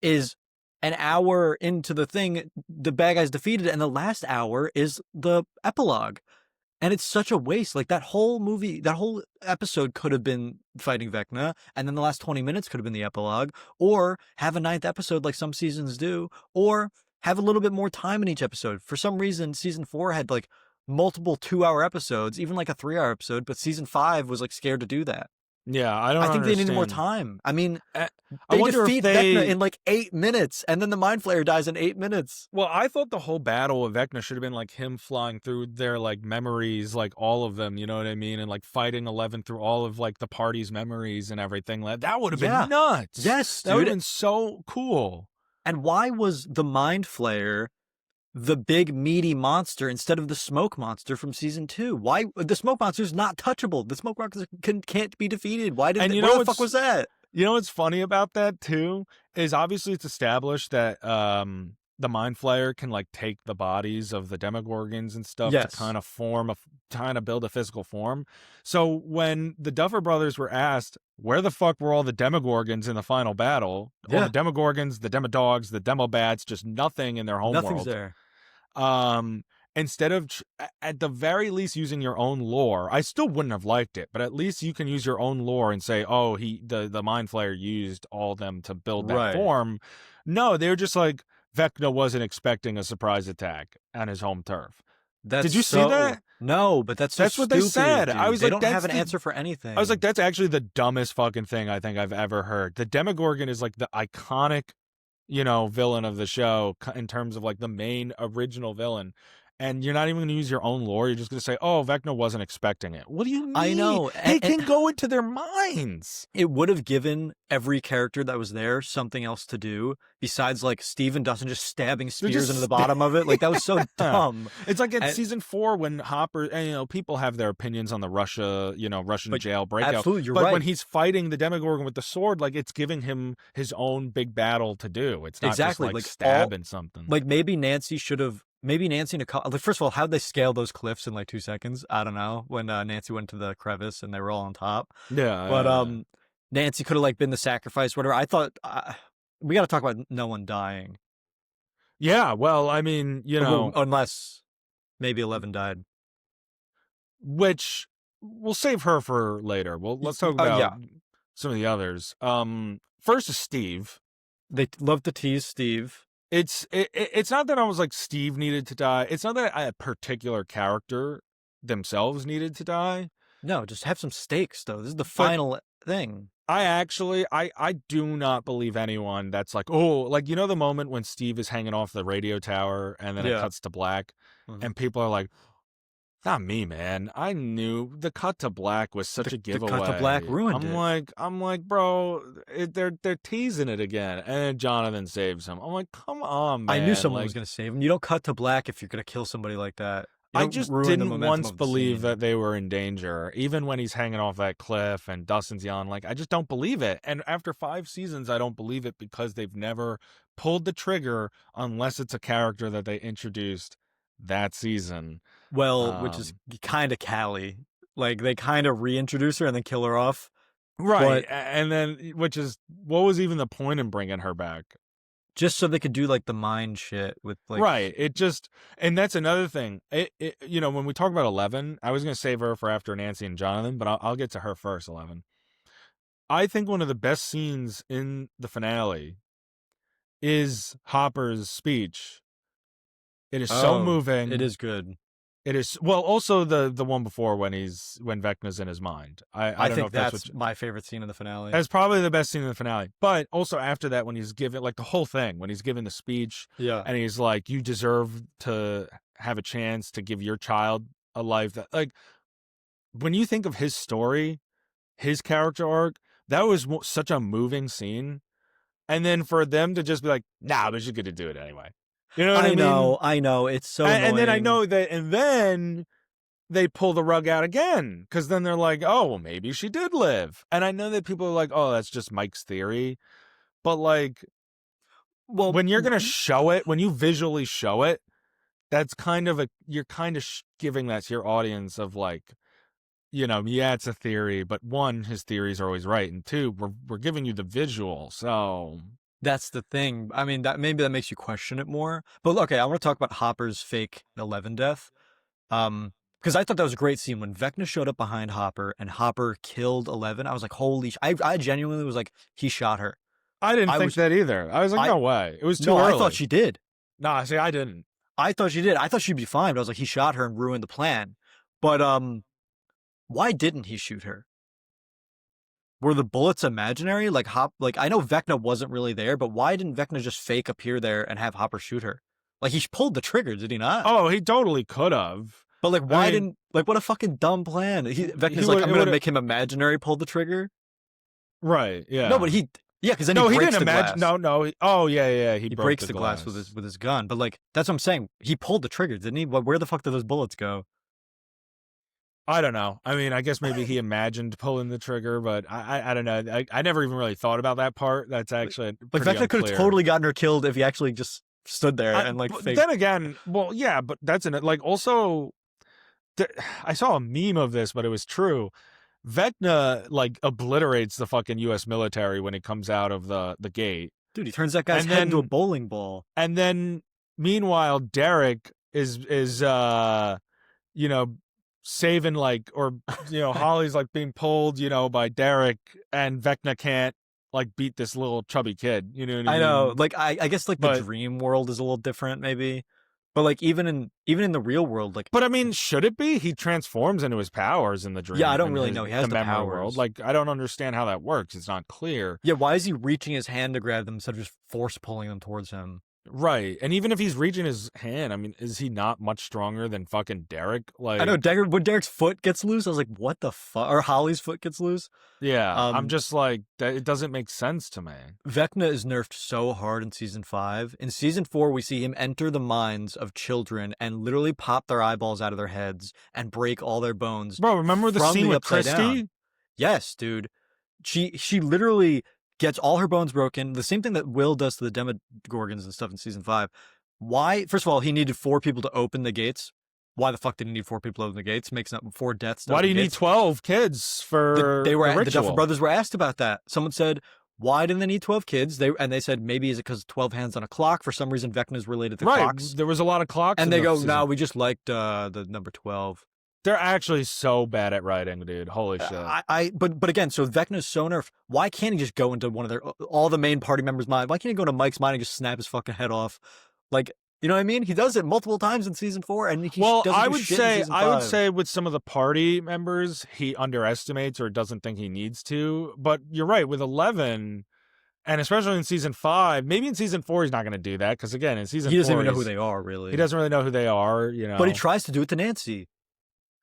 is an hour into the thing, the bad guy's defeated, and the last hour is the epilogue. And it's such a waste. Like that whole movie, that whole episode could have been fighting Vecna, and then the last 20 minutes could have been the epilogue, or have a ninth episode like some seasons do, or have a little bit more time in each episode. For some reason, season 4 had like multiple 2-hour episodes, even like a 3-hour episode, but season 5 was like scared to do that. Yeah, I don't I think they needed more understand. time. I mean, I they wonder if defeat Vecna they. in like 8 minutes, and then the Mind Flayer dies in 8 minutes. Well, I thought the whole battle of Vecna should have been like him flying through their like memories, like all of them, you know what I mean? And like fighting 11 through all of like the party's memories and everything. Like, that would have been Yeah. nuts. Yes, That would have dude. been so cool. And why was the Mind Flayer the big meaty monster instead of the smoke monster from season 2? Why the smoke monster's not touchable? The smoke monster can't be defeated. Why did And where the fuck was that? you know what's funny about that too is obviously it's established that the Mind Flayer can like take the bodies of the Demogorgons and stuff to Yes. kind of build a physical form. So when the Duffer Brothers were asked where the fuck were all the Demogorgons in the final battle, all the Yeah. Demogorgons, the Demodogs, the Demobats, just nothing in their Nothing's homeworld. there. um Instead of at the very least using your own lore, I still wouldn't have liked it, but at least you can use your own lore and say, oh, the Mind Flayer used all them to build that Right. form. No, they were just like, Vecna wasn't expecting a surprise attack on his home turf. That's Did you see so that? No, but that's so That's what they stupid, said. I dude. was They like, don't have an answer for anything. I was like, that's actually the dumbest fucking thing I think I've ever heard. The Demogorgon is like the iconic, villain of the show in terms of like the main original villain. And you're not even going to use your own lore. You're just going to say, oh, Vecna wasn't expecting it. What do you mean? I know. They can go into their minds. It would have given every character that was there something else to do besides like Steve and Dustin just stabbing spears into the bottom of it. Like that was so dumb. It's like in And- season 4 when Hopper, and people have their opinions on the Russian But jail breakout. absolutely, you're but right. when he's fighting the Demogorgon with the sword, like it's giving him his own big battle to do. It's not Exactly, just like like, stabbing something. Like maybe Nancy and like first of all, how'd they scale those cliffs in like 2 seconds? I don't know. When Nancy went to the crevice and they were all on top. Yeah, But Nancy could have like been the sacrifice, whatever. I thought we got to talk about no one dying. yeah. Well, I mean, Unless maybe 11 died. which we'll save her for later. Well, let's talk about Yeah. some of the others. First is Steve. They love to tease Steve. It's not that I was like Steve needed to die. It's not that a particular character themselves needed to die. No, just have some stakes though. This is the final thing. I do not believe anyone that's like, oh, like, the moment when Steve is hanging off the radio tower and then it Yeah. cuts to black Mhm. and people are like, not me, man. I knew the cut to black was such a giveaway. The cut to black ruined it. I'm like, bro, they're teasing it again. And then Jonathan saves him. I'm like, come on, man. I knew someone like, was going to save him. You don't cut to black if you're going to kill somebody like that. You I don't just ruin the didn't momentum once of the believe scene. that they were in danger. Even when he's hanging off that cliff and Dustin's yelling, like, I just don't believe it. And after 5 seasons, I don't believe it because they've never pulled the trigger unless it's a character that they introduced that season. Well, which is kind of Callie. Like they kind of reintroduce her and then kill her off. Right. And then, which is, what was even the point in bringing her back? Just so they could do like the mind shit with like. Right. It just, and that's another thing. When we talk about 11, I was going to save her for after Nancy and Jonathan, but I'll get to her first, 11. I think one of the best scenes in the finale is Hopper's speech It is so Oh, it moving. is good. It is, well, also the one before when Vecna's in his mind. I I don't know think if that's what that's my favorite scene in the finale. that's probably the best scene in the finale. But also after that, when he's given like the whole thing, when he's giving the speech Yeah. and he's like, "You deserve to have a chance to give your child a life that," like, when you think of his story, his character arc, that was such a moving scene. And then for them to just be like, "Nah, we're just gonna do it anyway." You know what I mean? I know. It's so And then I annoying. know that, and then they pull the rug out again because then they're like, "Oh, well, maybe she did live." And I know that people are like, "Oh, that's just Mike's theory," but like, Well, when you're gonna show it, when you visually show it, that's kind of you're kind of giving that to your audience of like, yeah, it's a theory, but one, his theories are always right, and two, we're giving you the visual, so. that's the thing. I mean, that maybe that makes you question it more. But okay, I want to talk about Hopper's fake 11 death. Because I thought that was a great scene when Vecna showed up behind Hopper and Hopper killed 11. I was like, holy! I genuinely was like, he shot her. I didn't I think was, that either. I was like, I no way. It was no, too I thought early. she did. Nah, see, I didn't. I thought she did. I thought she'd be fine. But I was like, he shot her and ruined the plan. But why didn't he shoot her? Were the bullets imaginary? Like I know Vecna wasn't really there, but why didn't Vecna just fake appear there and have Hopper shoot her? Like he pulled the trigger, did he not? Oh, he totally could have. But like, I why mean, didn't like what a fucking dumb plan? Vecna's like, would. I'm It gonna would. make him imaginary pull the trigger. Right. No, Yeah. but yeah, because then No, he he breaks didn't the imagine. glass. No, no. Oh, yeah, yeah. He He broke breaks the the glass glass. with his gun. But like, that's what I'm saying. He pulled the trigger, didn't he? Where the fuck did those bullets go? I don't know. I mean, I guess maybe he imagined pulling the trigger, but I don't know. I never even really thought about that part. That's actually Like pretty Vecna could have unclear. totally gotten her killed if he actually just stood there and like But faked. then again, well, yeah, but that's in it. Like, also, I saw a meme of this, but it was true. Vecna like obliterates the fucking U.S. military when he comes out of the gate, Dude, he turns that guy's and head into a then bowling ball. meanwhile Derek is you know saving like, or Holly's like being pulled by Derek, and Vecna can't like beat this little chubby kid. You know what I I know. mean? Like I guess like the But dream world is a little different maybe. But like even in the real world, like I mean, should it be? He transforms into his powers in the dream. yeah, I don't In really know. He has the memory world. powers. Like, I don't understand how that works. It's not clear. Yeah, why is he reaching his hand to grab them instead of just force pulling them towards him? Right. And even if he's reaching his hand, I mean, is he not much stronger than fucking Derek? I know Like, when Derek's foot gets loose, I was like, what the fuck? Or Holly's foot gets loose. yeah, I'm Um, just like, that, it doesn't make sense to me. Vecna is nerfed so hard in season 5. In season 4, we see him enter the minds of children and literally pop their eyeballs out of their heads and break all their bones Bro, remember the from scene the with upside Christy? down. Yes, dude. She literally gets all her bones broken. The same thing that Will does to the Demogorgons and stuff in season 5. Why? First of all, he needed 4 people to open the gates. Why the fuck did he need 4 people to open the gates? Makes up 4 deaths. Why do you need 12 kids for They were the the ritual? Duffer Brothers were asked about that. Someone said, "Why didn't they need 12 kids?" They said maybe is it because 12 hands on a clock? For some reason, Vecna is related to Right. clocks, There was a lot of clocks. and in they the go, season. "No, we just liked the number 12." They're actually so bad at writing, dude. Holy shit. But again, so Vecna's so nerfed. Why can't he just go into one of their all the main party members' mind? Why can't he go to Mike's mind and just snap his fucking head off? Like, you know what I mean? He does it multiple times in season 4, and he Well, doesn't do shit in season 5. I would say with some of the party members, he underestimates or doesn't think he needs to. But you're right, with 11, and especially in season 5, maybe in season 4 he's not going to do that because again, in season he doesn't 4 even know who they are really. he doesn't really know who they are. But he tries to do it to Nancy.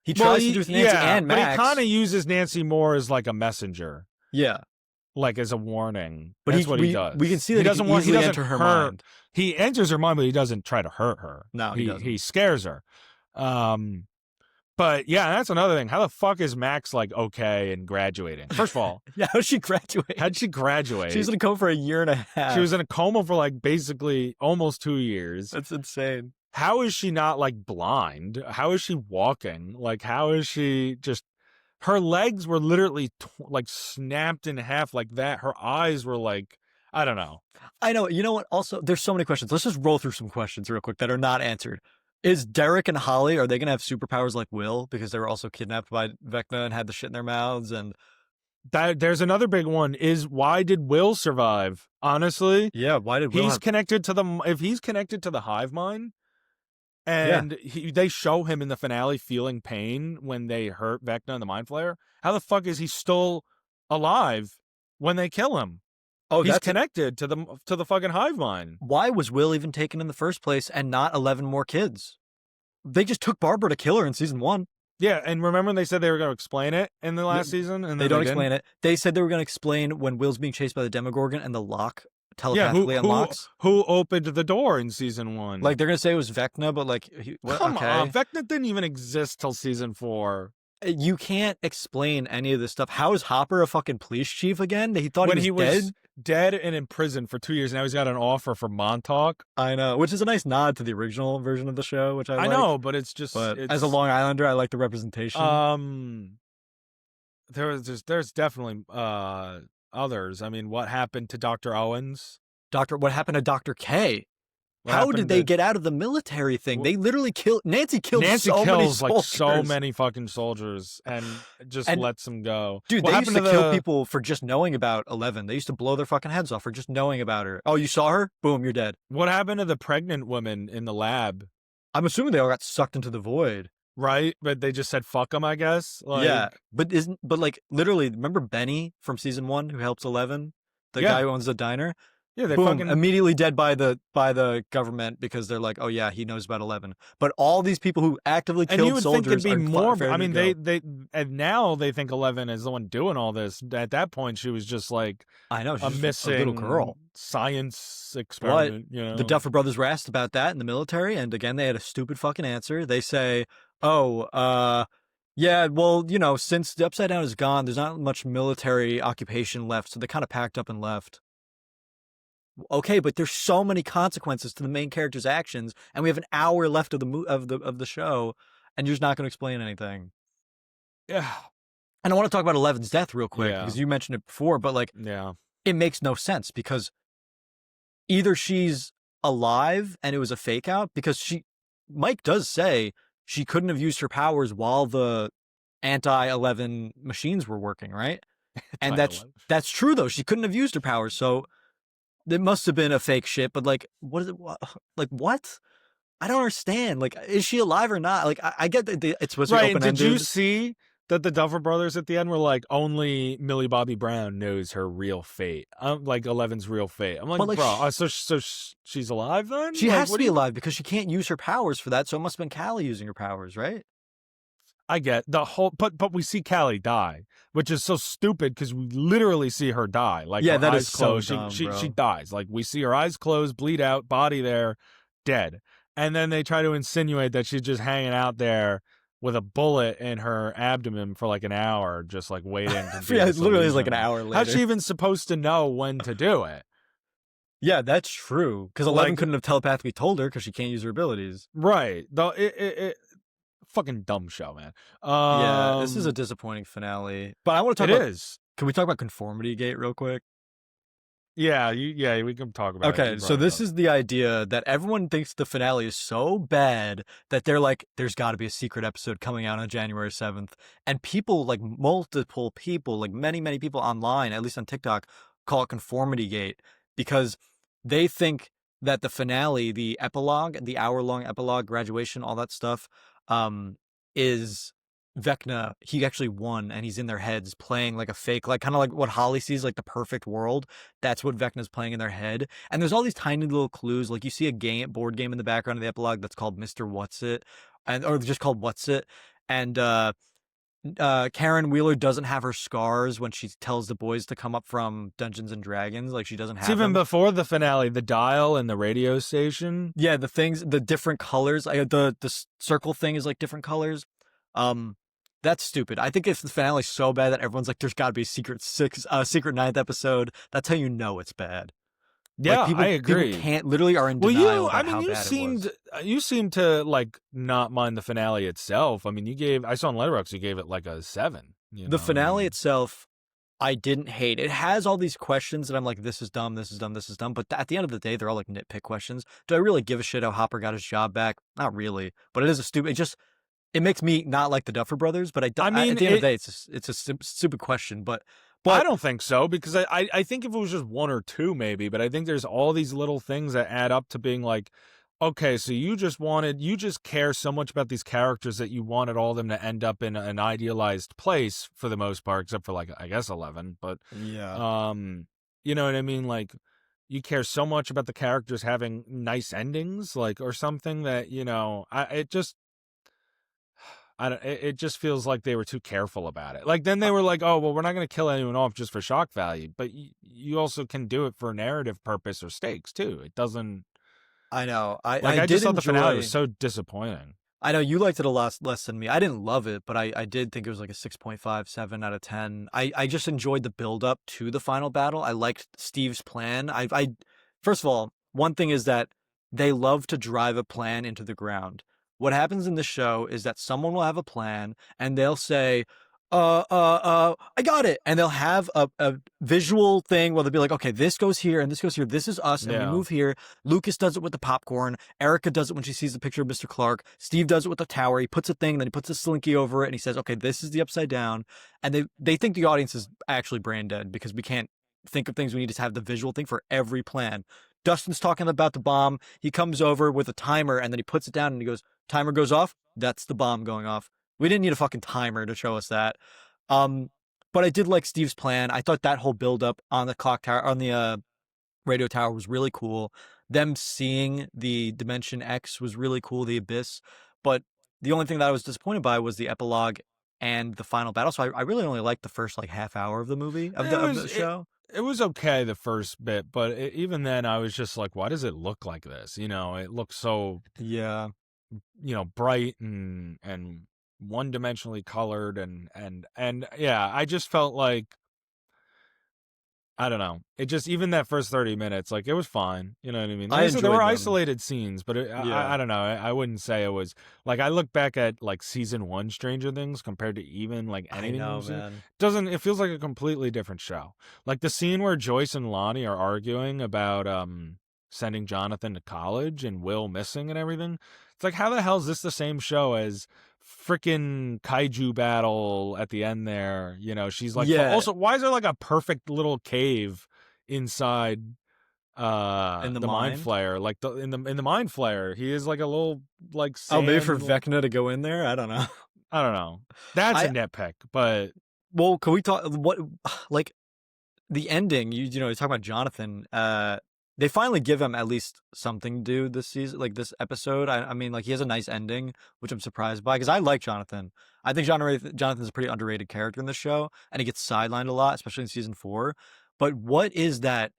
He tries to do it to Nancy and Max. But he kind of uses Nancy more as like a messenger, Yeah. like as a warning. But That's what he does. We can see that he doesn't want. He doesn't enter her hurt. mind. He enters her mind, but he doesn't try to hurt her. No, he doesn't. He scares her. But yeah, that's another thing. How the fuck is Max like okay and graduating? First of all, Yeah, how'd she graduate? how'd she graduate? She was in a coma for a year and a half. She was in a coma for like basically almost 2 years. That's insane. How is she not like blind? How is she walking? Like, how is she just? Her legs were literally like snapped in half like that. Her eyes were like, I don't know. I know. You know what? Also, there's so many questions. Let's just roll through some questions real quick that are not answered. Is Derek and Holly, are they going to have superpowers like Will because they were also kidnapped by Vecna and had the shit in their mouths? And There's another big one is why did Will survive? Honestly, yeah, why did Will if he's connected to the hive mind, Yeah. and they show him in the finale feeling pain when they hurt Vecna and the Mind Flayer. How the fuck is he still alive when they kill him? Oh, He's that's connected to the fucking hive mind. why was Will even taken in the first place and not 11 more kids? They just took Barbara to kill her in season 1. Yeah, and remember they said they were going to explain it in the last season, and they then don't didn't? explain it. They said they were going to explain when Will's being chased by the Demogorgon and the lock Yeah, telepathically unlocks. who opened the door in season 1? Like they're going to say it was Vecna, but like, Come okay. on, Vecna didn't even exist till season 4. You can't explain any of this stuff. How is Hopper a fucking police chief again? He thought When he was dead and in prison for 2 years. Now he's got an offer for Montauk. I know, which is a nice nod to the original version of the show, which I like. know, but it's just. But as a Long Islander, I like the representation. There's definitely others. I mean, what happened to Dr. Owens? What happened to Dr. K? What How did happened they to- get out of the military thing? They literally killed Nancy. Nancy so many kills like so soldiers. many fucking soldiers and just And- lets them go. Dude, What they used happened to kill people for just knowing about 11. They used to blow their fucking heads off for just knowing about her. Oh, you saw her? Boom, you're dead. What happened to the pregnant women in the lab? I'm assuming they all got sucked into the void. Right, but they just said fuck them, I guess. Yeah, but like literally, remember Benny from season 1 who helps 11, the Yeah. guy who owns the diner? Yeah, they Boom, fucking immediately dead by the government because they're like, oh yeah, he knows about 11. But all these people who actively and you killed would soldiers think it'd be are more. fair I to mean, go. they and now they think 11 is the one doing all this. At that point, she was just like I know, a she's just missing a little girl. science experiment. You know, The Duffer Brothers were asked about that in the military, and again, they had a stupid fucking answer. They say, oh, yeah, well, you know, since the Upside Down is gone, there's not much military occupation left, so they kind of packed up and left. Okay, but there's so many consequences to the main character's actions, and we have an hour left of the show, and you're just not going to explain anything. yeah, And I want to talk about 11's death real quick, Yeah. because you mentioned it before, but like, yeah. it makes no sense because either she's alive and it was a fake out, because Mike does say she couldn't have used her powers while the anti-11 machines were working, right? And that's true though. She couldn't have used her powers, so it must have been a fake shit. But like, what is it? Like what? I don't understand. Like, is she alive or not? Like, I get that it's supposed to be Right. open Did ended. you see that the Duffer Brothers at the end were like, only Millie Bobby Brown knows her real fate, like 11's real fate? I'm like, But, like, bro, so she's alive then? She Like, has what to do be you- alive because she can't use her powers for that. So it must have been Callie using her powers, right? I get the whole, but we see Callie die, which is so stupid because we literally see her die. Like, Yeah, her that eyes is so closed. dumb, she bro. dies. Like, we see her eyes closed, bleed out, body there, dead, and then they try to insinuate that she's just hanging out there with a bullet in her abdomen for like an hour, just like waiting. To Yeah, it literally is like an hour later. How's she even supposed to know when to do it? Yeah, that's true. Because 11 Like- couldn't have telepathically told her because she can't use her abilities. Right. Though it fucking dumb show, man. Yeah, this is a disappointing finale. But I want to talk It about. is. Can we talk about Conformity Gate real quick? Yeah, we can talk about it. Okay, You so brought it this up. is the idea that everyone thinks the finale is so bad that they're like, there's got to be a secret episode coming out on January 7th. And people, like multiple people, like many, many people online, at least on TikTok, call it Conformity Gate because they think that the finale, the epilogue, the hour-long epilogue, graduation, all that stuff, is Vecna. He actually won, and he's in their heads playing like a fake, like kind of like what Holly sees, like the perfect world. That's what Vecna's playing in their head. And there's all these tiny little clues, like you see a board game in the background of the epilogue that's called Mr. What's It, or just called What's It. And Karen Wheeler doesn't have her scars when she tells the boys to come up from Dungeons and Dragons. Like she doesn't have It's even them. before the finale, the dial and the radio station. Yeah, the things, the different colors. The circle thing is like different colors. That's stupid. I think if the finale's so bad that everyone's like, there's got to be a secret ninth episode. That's how you know it's bad. Yeah, Like, I agree. People literally are in Well, denial you, about I mean, how you bad it was. seemed to like not mind the finale itself. I mean, I saw on Letterboxd you gave it like a 7. The finale itself, I didn't hate. It has all these questions that I'm like, this is dumb, this is dumb, this is dumb. But at the end of the day, they're all like nitpick questions. Do I really give a shit how Hopper got his job back? Not really. But it is a stupid. It makes me not like the Duffer Brothers. But I mean, at the end of the day, it's a stupid question. But I don't think so, because I think if it was just one or two, maybe. But I think there's all these little things that add up to being like Okay, so you just care so much about these characters that you wanted all of them to end up in an idealized place for the most part, except for like I guess 11. But Yeah. um, you know what I mean? Like you care so much about the characters having nice endings, like or something that I it just I don't, it just feels like they were too careful about it. Like then they were like, oh well, we're not going to kill anyone off just for shock value, but you also can do it for narrative purpose or stakes too. It doesn't. I know. Like, I I did just thought the finale was enjoy. so disappointing. I know you liked it a lot less than me. I didn't love it, but I did think it was like a 6.57 out of 10. I just enjoyed the build up to the final battle. I liked Steve's plan. First of all, one thing is that they love to drive a plan into the ground. What happens in the show is that someone will have a plan and they'll say, I got it. And they'll have a visual thing where they'll be like, okay, this goes here and this goes here. This is us. And we Yeah. move here. Lucas does it with the popcorn. Erica does it when she sees the picture of Mr. Clark. Steve does it with the tower. He puts a thing, then he puts a slinky over it, and he says, okay, this is the upside down. And they think the audience is actually brain dead because we can't think of things. We need to have the visual thing for every plan. Dustin's talking about the bomb. He comes over with a timer, and then he puts it down, and he goes, timer goes off. That's the bomb going off. We didn't need a fucking timer to show us that. Um, but I did like Steve's plan. I thought that whole build up on the clock tower, on the radio tower was really cool. Them seeing the Dimension X was really cool, the Abyss. But the only thing that I was disappointed by was the epilogue and the final battle. So I really only liked the first like half hour of the movie It of was the show. it was okay the first bit, but even then I was just like, why does it look like this? It looks so, Yeah. bright and one-dimensionally colored and yeah, I just felt like I don't know. It just even that first 30 minutes, like it was fine. You know what I mean? Like I I said, there were enjoyed them. isolated scenes, but I Yeah. don't know. I wouldn't say it was like I look back at like season one Stranger Things compared to even like I anything know, we've seen. man. Doesn't it feels like a completely different show? Like the scene where Joyce and Lonnie are arguing about sending Jonathan to college and Will missing and everything. It's like how the hell is this the same show as freaking kaiju battle at the end there? She's like Yeah. also why is there like a perfect little cave inside In the the mind mind. flayer, like in the mind flayer he is like a little like Oh, maybe for sand, like Vecna to go in there? I don't know. I don't know, that's a I nitpick, but well, can we talk what like the ending, you talk about Jonathan, they finally give him at least something to do this season, like this episode. I mean, like he has a nice ending, which I'm surprised by because I like Jonathan. I think Jonathan's a pretty underrated character in the show, and he gets sidelined a lot, especially in season 4. But what is that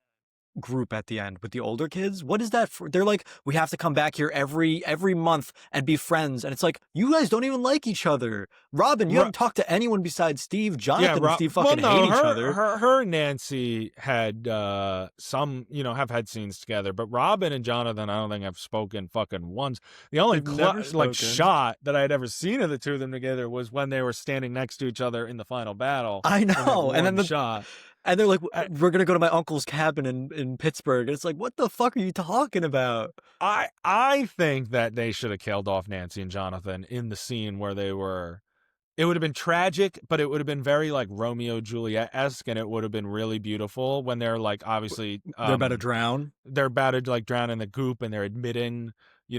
group at the end with the older kids? What is that for? They're like, we have to come back here every month and be friends. And it's like, you guys don't even like each other. Robin, you haven't talked to anyone besides Steve. yeah, Jonathan and Steve well, fucking hate no, each other. her and Nancy had some, have had scenes together, but Robin and Jonathan, I don't think have spoken fucking once. The only They've never like spoken. shot that I had ever seen of the two of them together was when they were standing next to each other in the final battle I in that know. And then one shot. and they're like, I we're gonna go to my uncle's cabin in Pittsburgh. And it's like, what the fuck are you talking about? I think that they should have killed off Nancy and Jonathan in the scene where they were. It would have been tragic, but it would have been very like Romeo Juliet esque, and it would have been really beautiful when they're like obviously They're about to drown. they're about to like drown in the goop and they're admitting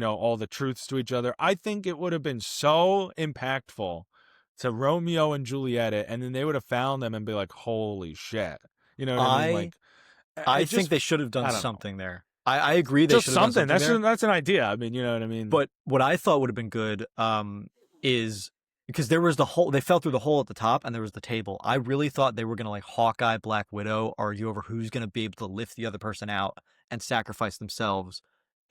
all the truths to each other. I think it would have been so impactful to Romeo and Juliet it, and then they would have found them and be like, holy shit, you know what I mean? I Like I it think just they should have done I don't know, something there. I agree they just should have done something. something there. That's an idea. I mean, you know what I mean? But what I thought would have been good, is because there was the hole, they fell through the hole at the top and there was the table. I really thought they were going to like Hawkeye, Black Widow, argue over who's going to be able to lift the other person out and sacrifice themselves.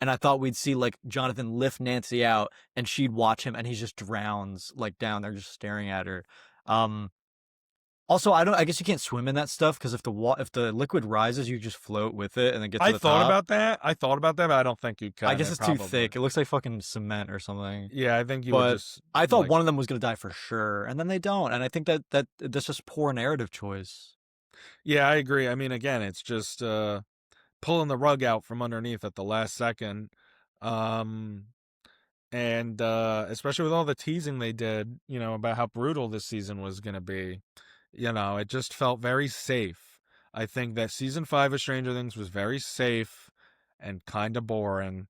And I thought we'd see like Jonathan lift Nancy out and she'd watch him and he just drowns like down there just staring at her. Um, Also, I guess you can't swim in that stuff because if the liquid rises, you just float with it and then get to I the thought top. about that. I thought about that, but I don't think you I can. guess It it's too probably. thick. It looks like fucking cement or something. Yeah, I think you would But just I thought like. one of them was gonna die for sure, and then they don't. And I think that's just poor narrative choice. Yeah, I agree. I mean, again, it's just pulling the rug out from underneath at the last second. Um, and especially with all the teasing they did, about how brutal this season was going to be, it just felt very safe. I think that season 5 of Stranger Things was very safe and kind of boring.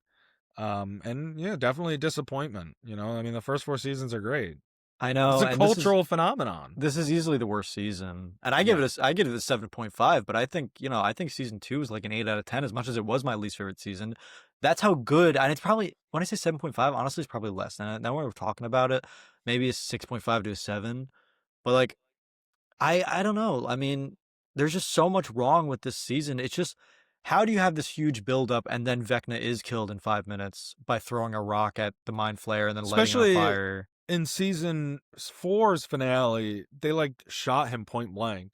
And yeah, definitely a disappointment. I mean, the first 4 seasons are great. I It's know, a and this is cultural phenomenon. this is easily the worst season, and I give Yeah. it a I give it a 7.5. But I think season 2 is like an 8 out of 10, as much as it was my least favorite season. That's how good, and it's probably when I say 7.5, honestly, it's probably less. Now we're talking about it, maybe it's 6.5 to a 7. But like, I don't know. I mean, there's just so much wrong with this season. It's just, how do you have this huge buildup and then Vecna is killed in 5 minutes by throwing a rock at the Mind Flayer and then lighting it on Especially fire? in season four's finale, they like shot him point blank,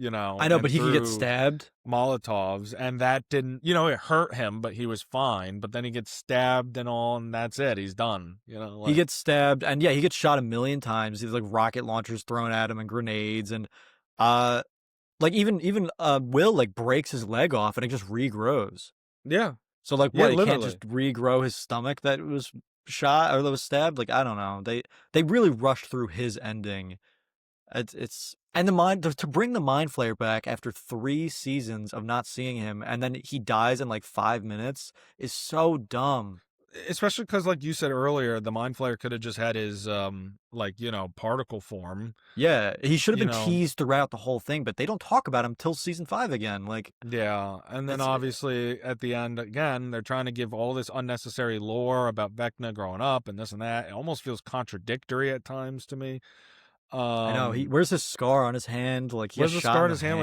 I know, but and he could get threw stabbed. Molotovs, and that didn't, it hurt him, but he was fine. But then he gets stabbed and all, and that's it. He's done. He Like, gets stabbed, and yeah, he gets shot a million times. There's like rocket launchers thrown at him and grenades, and uh, like even Will like breaks his leg off and it just regrows. yeah, So like, yeah, what? He can't just literally. regrow his stomach that was shot or that was stabbed. Like, I don't know. They really rushed through his ending. It's and the mind to bring the Mind Flayer back after 3 seasons of not seeing him, and then he dies in like 5 minutes is so dumb. Especially because, like you said earlier, the Mind Flayer could have just had his like particle form. Yeah, he should have You been know, teased throughout the whole thing, but they don't talk about him till season 5 again. Like, Yeah, and then it's obviously at the end again, they're trying to give all this unnecessary lore about Vecna growing up and this and that. It almost feels contradictory at times to me. I know, he Um, where's his scar on his hand? Like, he has where's the shot scar in on the his hand hand.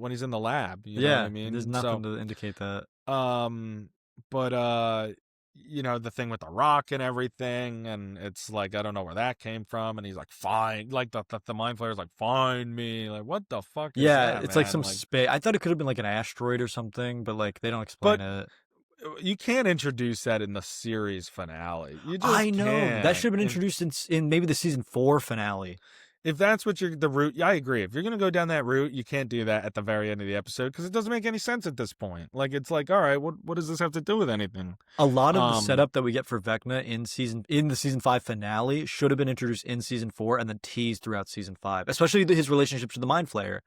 when he's in the lab? You know what I Yeah, there's mean? nothing So, to indicate that. um, but the thing with the rock and everything, and it's like I don't know where that came from. And he's like, "Fine," like the Mind Flayer's like, "Find me." Like, what the fuck is Yeah, that, it's like man? some Like, space. I thought it could have been like an asteroid or something, but like they don't but explain it. you can't introduce that in the series finale. You I just know, that can't. should have been And introduced in maybe the season 4 finale. if that's what the route, yeah, I agree. If you're gonna go down that route, you can't do that at the very end of the episode because it doesn't make any sense at this point. Like, it's like, all right, what does this have to do with anything? A lot of the Um, setup that we get for Vecna in the season 5 finale should have been introduced in season 4 and then teased throughout season 5, especially his relationship to the Mind Flayer.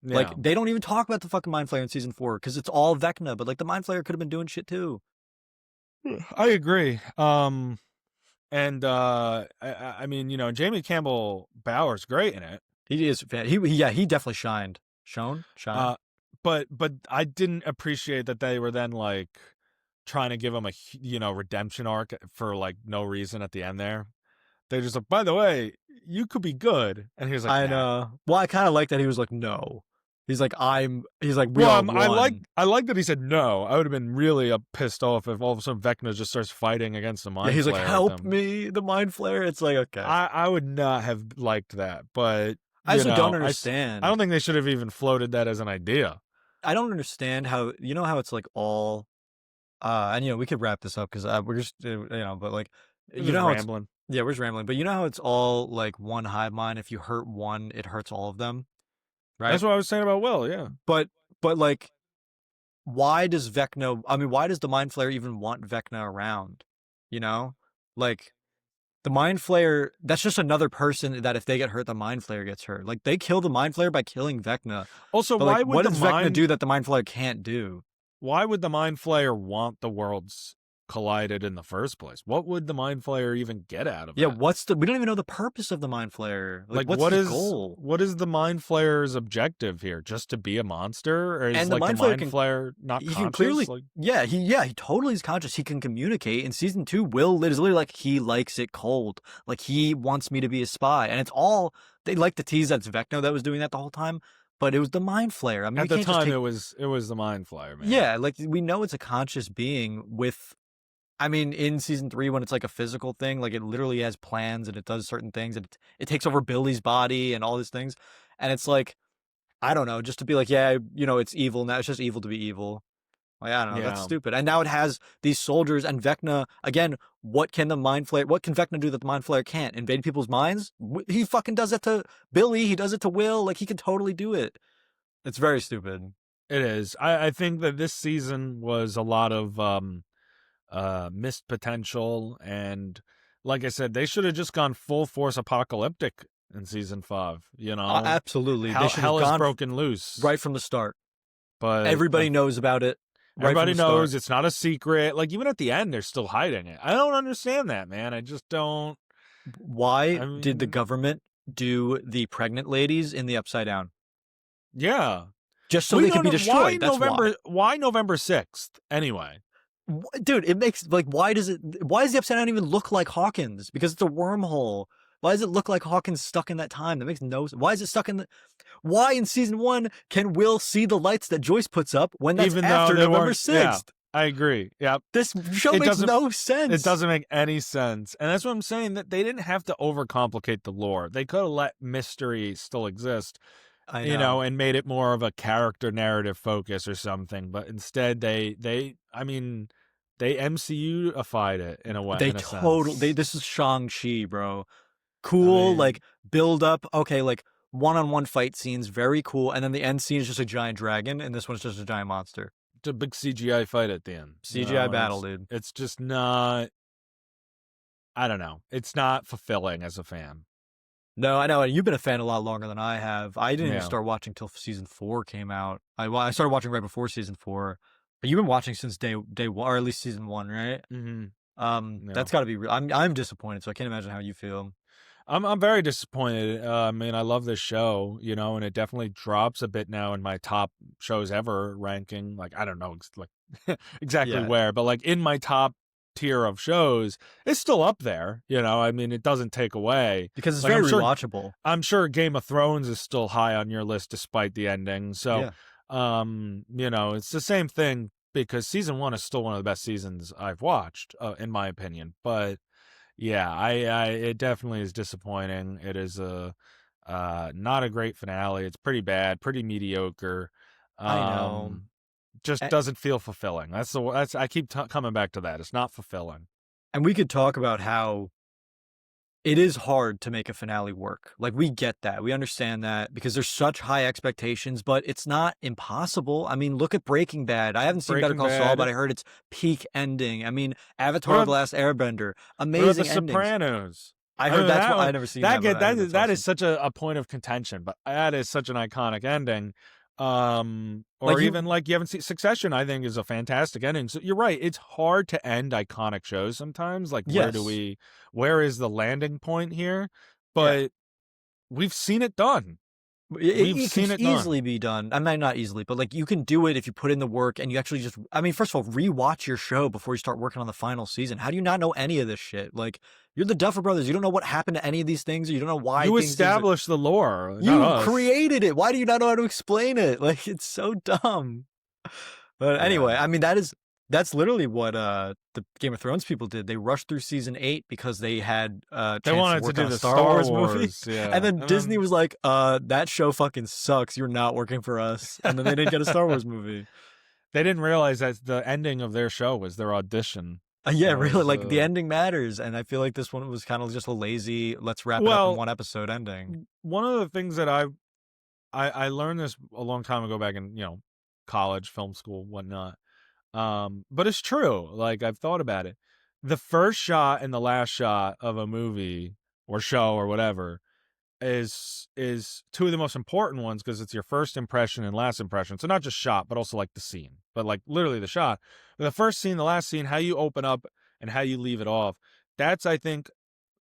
Like, yeah, they don't even talk about the fucking Mind Flayer in season 4 because it's all Vecna, but like the Mind Flayer could have been doing shit too. I agree. And I mean, Jamie Campbell Bower's great in it. He is yeah, he definitely shined. Shine. Uh, but I didn't appreciate that they were then like trying to give him a redemption arc for like no reason at the end there. They just like, by the way, you could be good, and he was like, I nah. know. Well, I kind of like that he was like, no. He's like, we Well, are I one. like that he said no. I would have been really pissed off if all of a sudden Vecna just starts fighting against the Yeah, Mind he's like, Flayer with help them. me, the Mind Flayer. It's like, okay. I would not have liked that, but I also don't I don't understand. think they should have even floated that as an idea. I don't understand how, how it's like all, and we could wrap this up because we're just, but like, We're you just know how it's, rambling. yeah, we're just rambling, but you know how it's all like one hive mind. If you hurt one, it hurts all of them, right? That's what I was saying about Will. Yeah. But, like, why does Vecna, I mean, why does the Mind Flayer even want Vecna around? You know? Like, the Mind Flayer, that's just another person that if they get hurt, the Mind Flayer gets hurt. Like, they kill the Mind Flayer by killing Vecna. Also, But, like, what does Vecna do that the Mind Flayer can't do? why would the Mind Flayer want the worlds collided in the first place? What would the Mind Flayer even get out of Yeah, that? we don't even know the purpose of the Mind Flayer. Like, Like, what's his goal? what is the Mind Flayer's objective here? Just to be a monster, or is And the like the Mind Flayer Mind Flayer not he can conscious? clearly, Like, he totally is conscious. He can communicate. In season 2, Will is literally like, he likes it cold. Like, he wants me to be a spy. And it's all, they like to tease that it's Vecna that was doing that the whole time, but it was the Mind Flayer. I mean, at we the can't just time, take, it was the Mind Flayer, man. yeah, like, we know it's a conscious being with, I mean, in season 3, when it's like a physical thing, like, it literally has plans and it does certain things and it takes over Billy's body and all these things. And it's like, I don't know, just to be like, yeah, it's evil now. It's just evil to be evil. Like, I don't know, that's Yeah. stupid. And now it has these soldiers and Vecna, again, what can Vecna do that the Mind Flayer can't? Invade people's minds? He fucking does it to Billy, he does it to Will, like, he can totally do it. It's very stupid. It is. I think that this season was a lot of missed potential, and like I said, they should have just gone full force apocalyptic in season 5. Absolutely. They Hell should have hell is gone broken loose. right from the start. But Everybody knows about it. right from Everybody the start. knows it's not a secret. Like, even at the end, they're still hiding it. I don't understand that, man. I just don't. Why I did the mean, government do the pregnant ladies in the Upside Down? yeah. Just so We they could don't be know why destroyed. That's why. November 6th anyway. Dude, it makes like why does the Upside Down even look like Hawkins? Because it's a wormhole. Why does it look like Hawkins stuck in that time? That makes no sense. Why is it stuck in the Why in season 1 can Will see the lights that Joyce puts up when that's Even though after they November weren't, yeah, 6th? I agree. Yeah. This show It makes doesn't no it sense. doesn't make any sense. And that's what I'm saying, that they didn't have to overcomplicate the lore. They could have let mystery still exist, I know. and made it more of a character narrative focus or something. But instead, I mean, they MCU-ified it in a way, They in a total they sense. this is Shang-Chi, bro. I Cool, mean, like build up, okay, like one-on-one fight scenes, very cool, and then the end scene is just a giant dragon, and this one's just a giant monster. it's a big CGI fight at the end. CGI battle, dude. It's just not. I don't know. It's not fulfilling as a fan. No, I know, and you've been a fan a lot longer than I have. I didn't even Yeah. start watching till season 4 came out. I started watching right before season 4, but you've been watching since day 1, or at least season 1, right? Mm-hmm. Yeah. That's got to be real. I'm disappointed, so I can't imagine how you feel. I'm very disappointed. I mean, I love this show, and it definitely drops a bit now in my top shows ever ranking. Like, I don't know, like exactly Yeah, where, but like in my top tier of shows, it's still up there. I mean, it doesn't take away. because it's Like, very rewatchable. I'm sure Game of Thrones is still high on your list despite the ending. So, Yeah. it's the same thing, because season 1 is still one of the best seasons I've watched, in my opinion. But yeah, it definitely is disappointing. It is not a great finale. It's pretty bad, pretty mediocre. I know. Just doesn't feel fulfilling. That's I keep coming back to that. It's not fulfilling. And we could talk about how it is hard to make a finale work. Like, we get that. We understand that because there's such high expectations, but it's not impossible. I mean, look at Breaking Bad. I haven't seen Better Breaking Call Saul, but Bad. I heard it's peak ending. I mean, What Avatar: The about Last Airbender, what about The amazing endings. Is I I heard mean, that's that what I one never seen that that, but get I heard that is that's that is awesome. such a point of contention, but that is such an iconic ending. Like Or even like you haven't seen Succession, I think is a fantastic ending. So you're right, it's hard to end iconic shows sometimes. Like, yes, where is the landing point here? yeah. But we've seen it done. It, We've it can seen it done. easily be done. I mean, not easily, but like you can do it if you put in the work and you actually just. I mean, first of all, rewatch your show before you start working on the final season. How do you not know any of this shit? Like, you're the Duffer Brothers. You don't know what happened to any of these things. Or you don't know why You things. established the lore, not You us. created it. Why do you not know how to explain it? Like, it's so dumb. But anyway, Yeah. I mean, that's literally what the Game of Thrones people did. They rushed through season 8 because they had a They chance to wanted to work do on a the Star Star Wars movie. Wars, And yeah. then And Disney then was like, that show fucking sucks. You're not working for us. And then they didn't get a Star Wars movie. they didn't realize that the ending of their show was their audition. Yeah, That really, was like the ending matters. And I feel like this one was kind of just a lazy, let's wrap it up in well, one episode ending. one of the things that I learned this a long time ago, back in, college, film school, whatnot. But it's true. Like, I've thought about it. The first shot and the last shot of a movie or show or whatever is two of the most important ones, because it's your first impression and last impression. So not just shot, but also like the scene, but like literally the shot, the first scene, the last scene, how you open up and how you leave it off. That's, I think,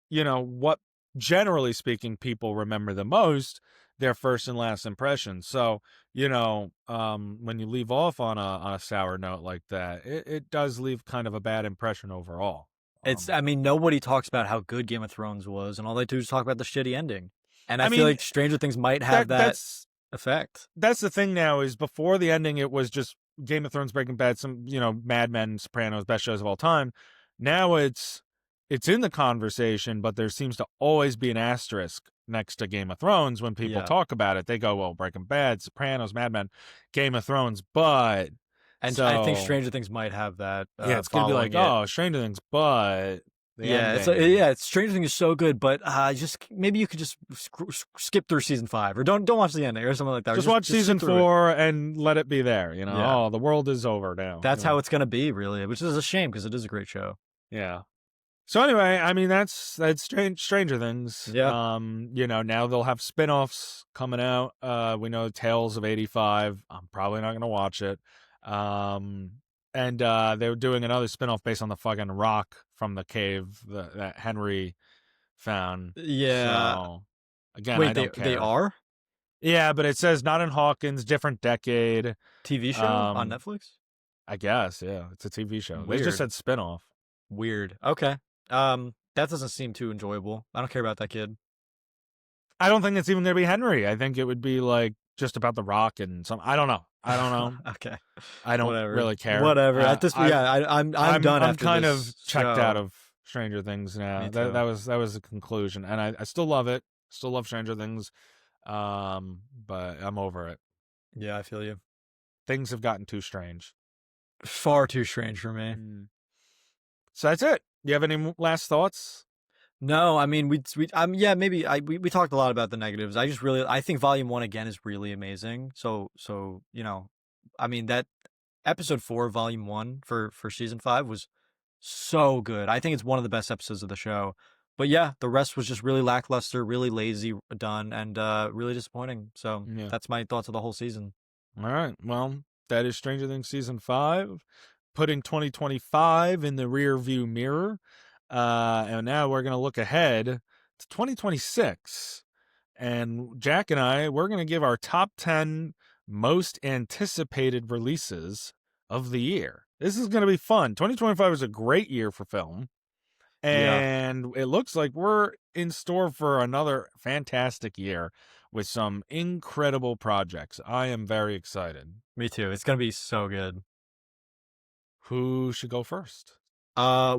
what generally speaking people remember the most, their first and last impressions. So, when you leave off on a sour note like that, it does leave kind of a bad impression overall. I mean, nobody talks about how good Game of Thrones was, and all they do is talk about the shitty ending. And I I feel mean, like Stranger Things might have that that that's effect. that's the thing now, is before the ending it was just Game of Thrones, Breaking Bad, some, Mad Men, Sopranos, best shows of all time. Now it's in the conversation, but there seems to always be an asterisk next to Game of Thrones when people Yeah. talk about it. They go, well, Breaking Bad, Sopranos, Mad Men, Game of Thrones, but And I think so Stranger Things might have that yeah, it's gonna be like, following it. oh, Stranger Things, but the Yeah, ending. it's Stranger Things is so good, but just maybe you could just skip through season 5 or don't watch the ending or something like that. Or Just watch just season sit through it. 4 and let it be there. Yeah, Oh, the world is over now. that's how it's gonna be, really, which is a shame because it is a great show. Yeah. So anyway, I mean, that's Stranger Things. Yeah, Now they'll have spin-offs coming out. We know Tales of 85. I'm probably not going to watch it. and they were doing another spinoff based on the fucking rock from the cave that Henry found. Yeah. So again, I Wait, they don't they care. are Yeah, but it says not in Hawkins, different decade. TV show on Um, Netflix? I guess, yeah, it's a TV show. They just Weird. said spinoff. Weird. Okay. That doesn't seem too enjoyable. I don't care about that kid. I don't think it's even gonna be Henry. I think it would be like just about the rock and some. I don't know. I don't know. Okay. I don't Whatever. really care. Whatever. At this, I yeah, I'm I'm done I'm after kind of this checked out show. of Stranger Things Me now. That too. that was the conclusion, and I still love it. Still love Stranger Things. But I'm over it. Yeah, I feel you. Things have gotten too strange. Far too strange for me. Mm. So that's it. You have any last thoughts? No, I mean yeah, maybe we talked a lot about the negatives. I think volume 1 again is really amazing. So, I mean that episode 4 volume 1 for season 5 was so good. I think it's one of the best episodes of the show. But yeah, the rest was just really lackluster, really lazy done, and really disappointing. So Yeah. that's my thoughts of the whole season. All right. Well, that is Stranger Things season 5, putting 2025 in the rear view mirror. And now we're going to look ahead to 2026. And Jack and we're going to give our top 10 most anticipated releases of the year. This is going to be fun. 2025 is a great year for film. Yeah, And it looks like we're in store for another fantastic year with some incredible projects. I am very excited. me too. It's gonna be so good. Who should go first?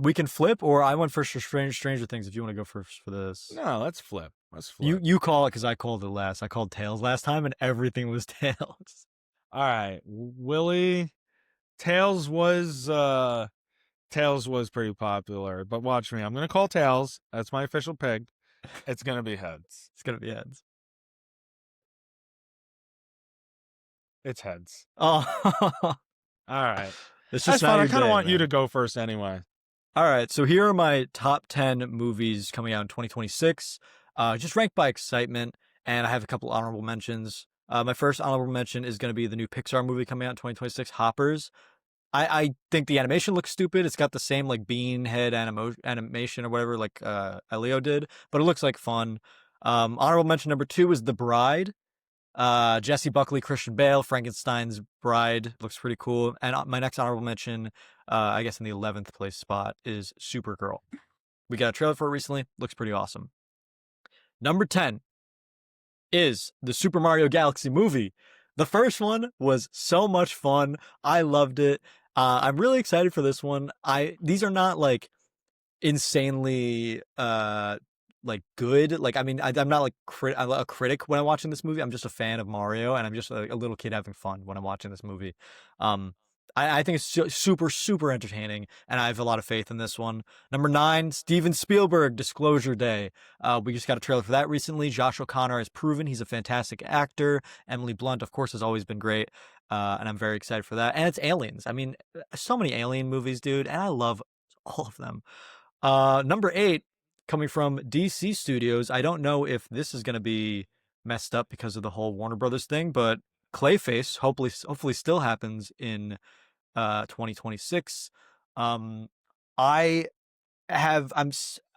We can flip, or I went first for Stranger Things. If you want to go first for this, No, let's flip. Let's you flip. you call it because I called it last. I called Tails last time, and everything was Tails. All right, Willie. Tails was pretty popular, but watch me. I'm gonna call Tails. That's my official pick. It's gonna be heads. It's gonna be heads. It's heads. Oh, All right. it's just That's not fun. I your kind of day, want you to man. go first anyway. All right, so here are my top 10 movies coming out in 2026, just ranked by excitement, and I have a couple honorable mentions. My first honorable mention is going to be the new Pixar movie coming out in 2026, Hoppers. I think the animation looks stupid. It's got the same like bean head animation or whatever like Elio did, but it looks like fun. Honorable mention number 2 is The Bride. Jesse Buckley, Christian Bale, Frankenstein's Bride looks pretty cool. And my next honorable mention, I guess in the 11th place spot, is Supergirl. We got a trailer for it recently. Looks pretty awesome. Number 10 is the Super Mario Galaxy movie. The first one was so much fun. I loved it. I'm really excited for this one. These are not like insanely like good. Like I mean, I'm not like I'm a critic when I'm watching this movie. I'm just a fan of Mario, and I'm just a little kid having fun when I'm watching this movie. Um, I think it's super entertaining, and I have a lot of faith in this one. Number 9, Steven Spielberg, Disclosure Day. We just got a trailer for that recently. Josh O'Connor has proven he's a fantastic actor. Emily Blunt, of course, has always been great. And I'm very excited for that. And it's aliens. I mean, so many alien movies, dude, and I love all of them. Number 8, coming from DC Studios. I don't know if this is going to be messed up because of the whole Warner Brothers thing, but Clayface hopefully still happens in 2026. I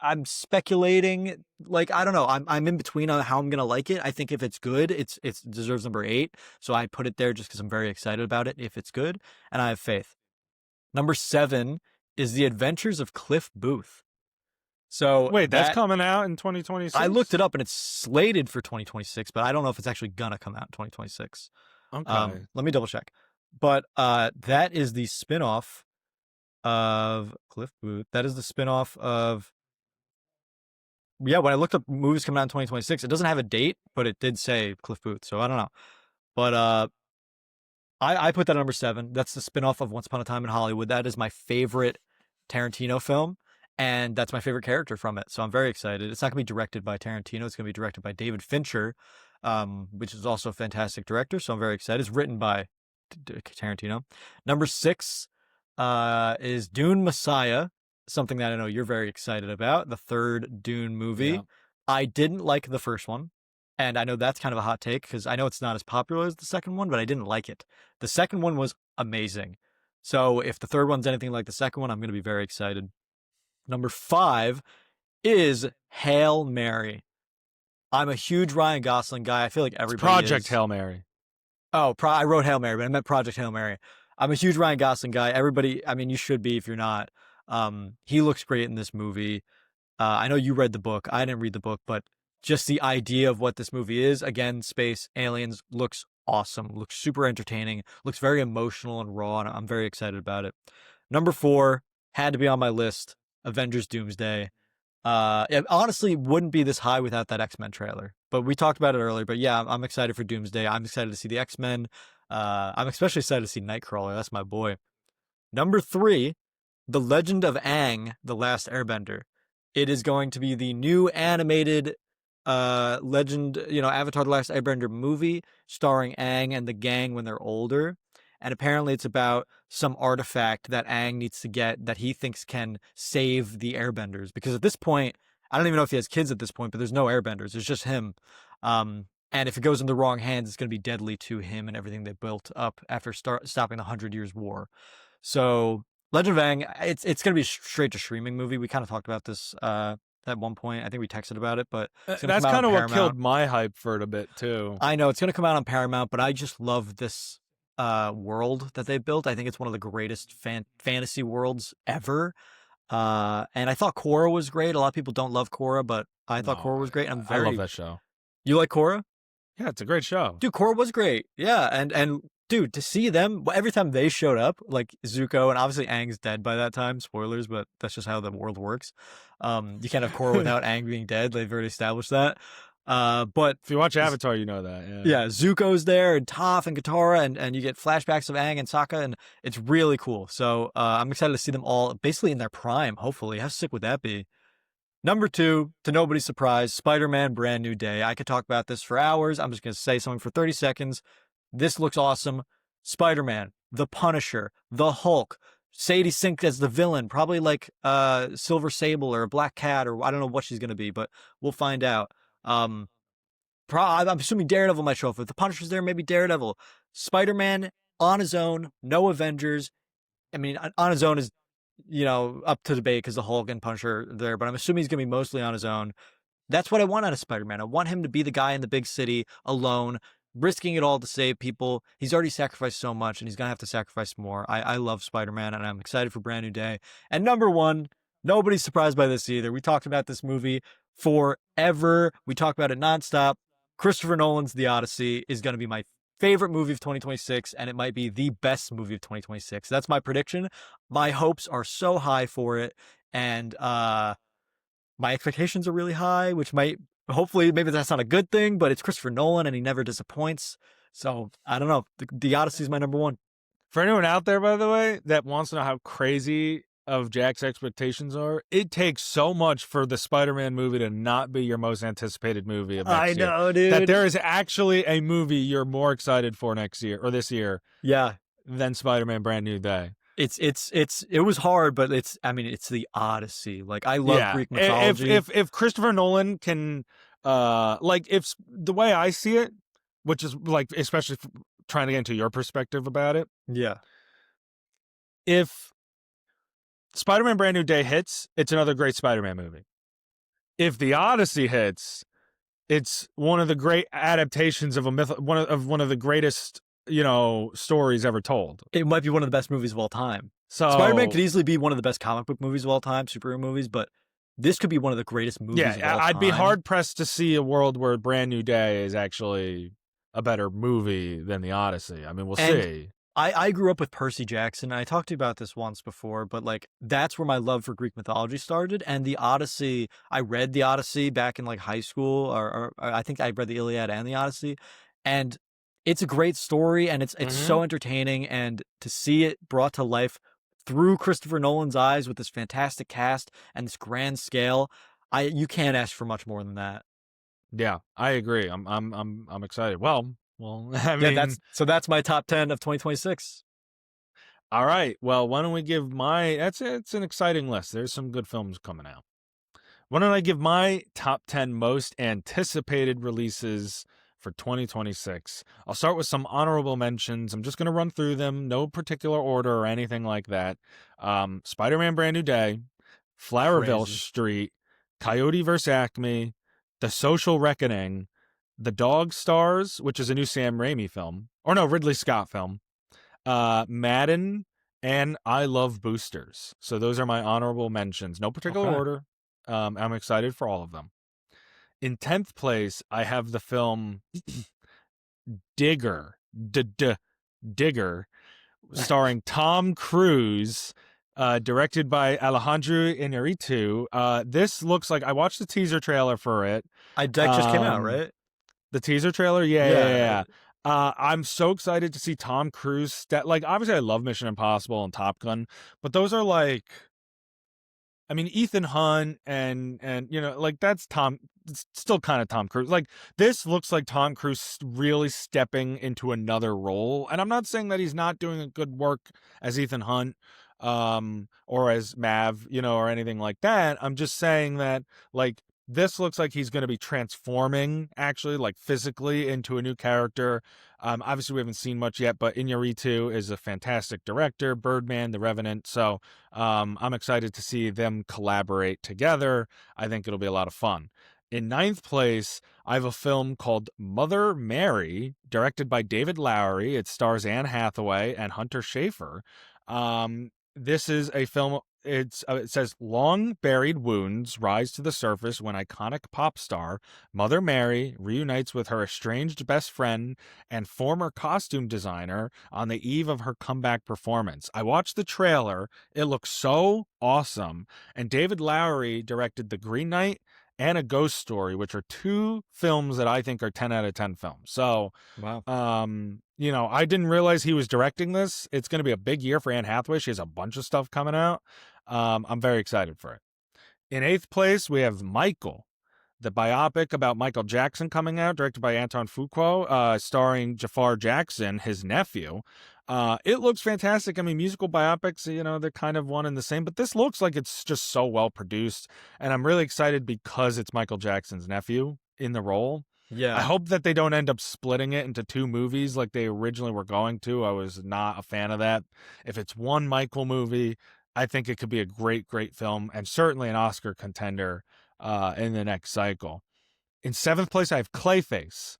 I'm speculating, like I don't know. I'm in between on how I'm gonna like it. I think if it's good, it deserves number 8. So I put it there just because I'm very excited about it. If it's good, and I have faith. Number 7 is The Adventures of Cliff Booth. So Wait, that's that coming out in I looked 2026? it up and it's slated for 2026, but I don't know if it's actually gonna come out in 2026. Okay. Let me double check. But that is the spinoff of Cliff Booth. That is the spinoff of yeah. When I looked up movies coming out in 2026, it doesn't have a date, but it did say Cliff Booth. So I don't know. But I put that at number 7. That's the spinoff of Once Upon a Time in Hollywood. That is my favorite Tarantino film, and that's my favorite character from it. So I'm very excited. It's not going to be directed by Tarantino. It's going to be directed by David Fincher, which is also a fantastic director. So I'm very excited. It's written by Tarantino. Number 6 is Dune Messiah, something that I know you're very excited about. The third Dune movie. Yeah. I didn't like the first one. And I know that's kind of a hot take because I know it's not as popular as the second one, but I didn't like it. The second one was amazing. So if the third one's anything like the second one, I'm going to be very excited. Number 5 is Hail Mary. I'm a huge Ryan Gosling guy. I feel like It's everybody Project is. Hail Mary. Oh, I wrote Hail Mary, but I meant Project Hail Mary. I'm a huge Ryan Gosling guy. Everybody, I mean, you should be if you're not. He looks great in this movie. I know you read the book. I didn't read the book, but just the idea of what this movie is, again, space, aliens, looks awesome. Looks super entertaining. Looks very emotional and raw, and I'm very excited about it. Number 4 had to be on my list. Avengers Doomsday. It honestly wouldn't be this high without that X-Men trailer. But we talked about it earlier. But yeah, I'm excited for Doomsday. I'm excited to see the X-Men. I'm especially excited to see Nightcrawler. That's my boy. Number 3, The Legend of Aang, The Last Airbender. It is going to be the new animated Legend, Avatar The Last Airbender movie starring Aang and the gang when they're older. And apparently it's about some artifact that Aang needs to get that he thinks can save the airbenders. Because at this point, I don't even know if he has kids at this point, but there's no airbenders. It's just him. And if it goes in the wrong hands, it's going to be deadly to him and everything they built up after stopping the 100 Years' War. So Legend of Aang, it's going to be a straight to streaming movie. We kind of talked about this at one point. I think we texted about it, but it's going to That's come out on kind of what Paramount. killed my hype for it a bit too. I know it's going to come out on Paramount, but I just love this world that they built. I think it's one of the greatest fantasy worlds ever. And I thought Korra was great. A lot of people don't love Korra, but I thought No, Korra was great. I love that show. You like Korra? Yeah, it's a great show. Dude, Korra was great. Yeah, and dude, to see them every time they showed up, like Zuko, and obviously Aang's dead by that time. Spoilers, but that's just how the world works. You can't have Korra without Aang being dead. They've already established that. But If you watch Avatar, you know that. Yeah. yeah, Zuko's there and Toph and Katara, and you get flashbacks of Aang and Sokka, and it's really cool. So I'm excited to see them all basically in their prime. Hopefully, how sick would that be? Number 2, to nobody's surprise, Spider-Man Brand New Day. I could talk about this for hours. I'm just going to say something for 30 seconds. This looks awesome. Spider-Man, the Punisher, the Hulk, Sadie Sink as the villain, probably like Silver Sable or a Black Cat, or I don't know what she's going to be, but we'll find out. I'm assuming Daredevil might show up. If the Punisher's there, maybe Daredevil. Spider-Man on his own, no Avengers. I mean, on his own is up to debate because the Hulk and Punisher are there, but I'm assuming he's going to be mostly on his own. That's what I want out of Spider-Man. I want him to be the guy in the big city alone, risking it all to save people. He's already sacrificed so much, and he's going to have to sacrifice more. I love Spider-Man, and I'm excited for Brand New Day. And number 1, nobody's surprised by this either. We talked about this movie forever. We talked about it nonstop. Christopher Nolan's The Odyssey is going to be my favorite movie of 2026, and it might be the best movie of 2026. That's my prediction. My hopes are so high for it, and my expectations are really high, which might, hopefully, maybe that's not a good thing, but it's Christopher Nolan, and he never disappoints. So, I don't know. The Odyssey is my number 1. For anyone out there, by the way, that wants to know how crazy of Jack's expectations are, it takes so much for the Spider-Man movie to not be your most anticipated movie of next year. I know, dude. That there is actually a movie you're more excited for next year or this year, yeah, than Spider-Man Brand New Day. It was hard, but it's the Odyssey. Like, I love Greek mythology. If Christopher Nolan can, if the way I see it, which is like, especially trying to get into your perspective about it. Yeah. If Spider-Man Brand New Day hits, it's another great Spider-Man movie. If The Odyssey hits, it's one of the great adaptations of a myth, one of the greatest, stories ever told. It might be one of the best movies of all time. So Spider-Man could easily be one of the best comic book movies of all time, superhero movies, but this could be one of the greatest movies of all time. I'd be hard pressed to see a world where Brand New Day is actually a better movie than The Odyssey. I mean, we'll see. I grew up with Percy Jackson. I talked to you about this once before, but like, that's where my love for Greek mythology started. And the Odyssey, I read the Odyssey back in like high school, or I think I read the Iliad and the Odyssey, and it's a great story, and it's so entertaining. And to see it brought to life through Christopher Nolan's eyes with this fantastic cast and this grand scale, you can't ask for much more than that. Yeah, I agree. I'm excited. Well, I mean, that's my top 10 of 2026. All right. Well, why don't we give it's an exciting list. There's some good films coming out. Why don't I give my top 10 most anticipated releases for 2026. I'll start with some honorable mentions. I'm just going to run through them, no particular order or anything like that. Spider-Man Brand New Day, Flowerville Crazy. Street, Coyote vs. Acme, The Social Reckoning, The Dog Stars, which is a new Sam Raimi film, or no, Ridley Scott film, Madden, and I Love Boosters. So those are my honorable mentions. No particular Okay. order. I'm excited for all of them. In 10th place, I have the film Digger, Digger, starring Tom Cruise, directed by Alejandro Inarritu. This looks like I watched the teaser trailer for it. That just came out, right? The teaser trailer, yeah, yeah, Yeah. yeah. I'm so excited to see Tom Cruise. Like, obviously, I love Mission Impossible and Top Gun, but those are like, I mean, Ethan Hunt and like that's Tom. It's still kind of Tom Cruise. Like this looks like Tom Cruise really stepping into another role. And I'm not saying that he's not doing a good work as Ethan Hunt, or as Mav, or anything like that. I'm just saying that like this looks like he's going to be transforming actually, like physically into a new character. Obviously, we haven't seen much yet, but Iñárritu is a fantastic director. Birdman, The Revenant. So I'm excited to see them collaborate together. I think it'll be a lot of fun. In ninth place, I have a film called Mother Mary, directed by David Lowery. It stars Anne Hathaway and Hunter Schafer. This is a film. It says long buried wounds rise to the surface when iconic pop star Mother Mary reunites with her estranged best friend and former costume designer on the eve of her comeback performance. I watched the trailer. It looks so awesome. And David Lowery directed The Green Knight and A Ghost Story, which are two films that I think are 10 out of 10 films. So, Wow. I didn't realize he was directing this. It's going to be a big year for Anne Hathaway. She has a bunch of stuff coming out. I'm very excited for it. In eighth place, we have Michael, the biopic about Michael Jackson coming out, directed by Anton Fuqua, starring Jafar Jackson, his nephew. It looks fantastic. I mean, musical biopics, they're kind of one and the same, but this looks like it's just so well produced. And I'm really excited because it's Michael Jackson's nephew in the role. I Yeah. hope that they don't end up splitting it into two movies like they originally were going to. I was not a fan of that. If it's one Michael movie, I think it could be a great, great film and certainly an Oscar contender in the next cycle. In seventh place, I have Clayface.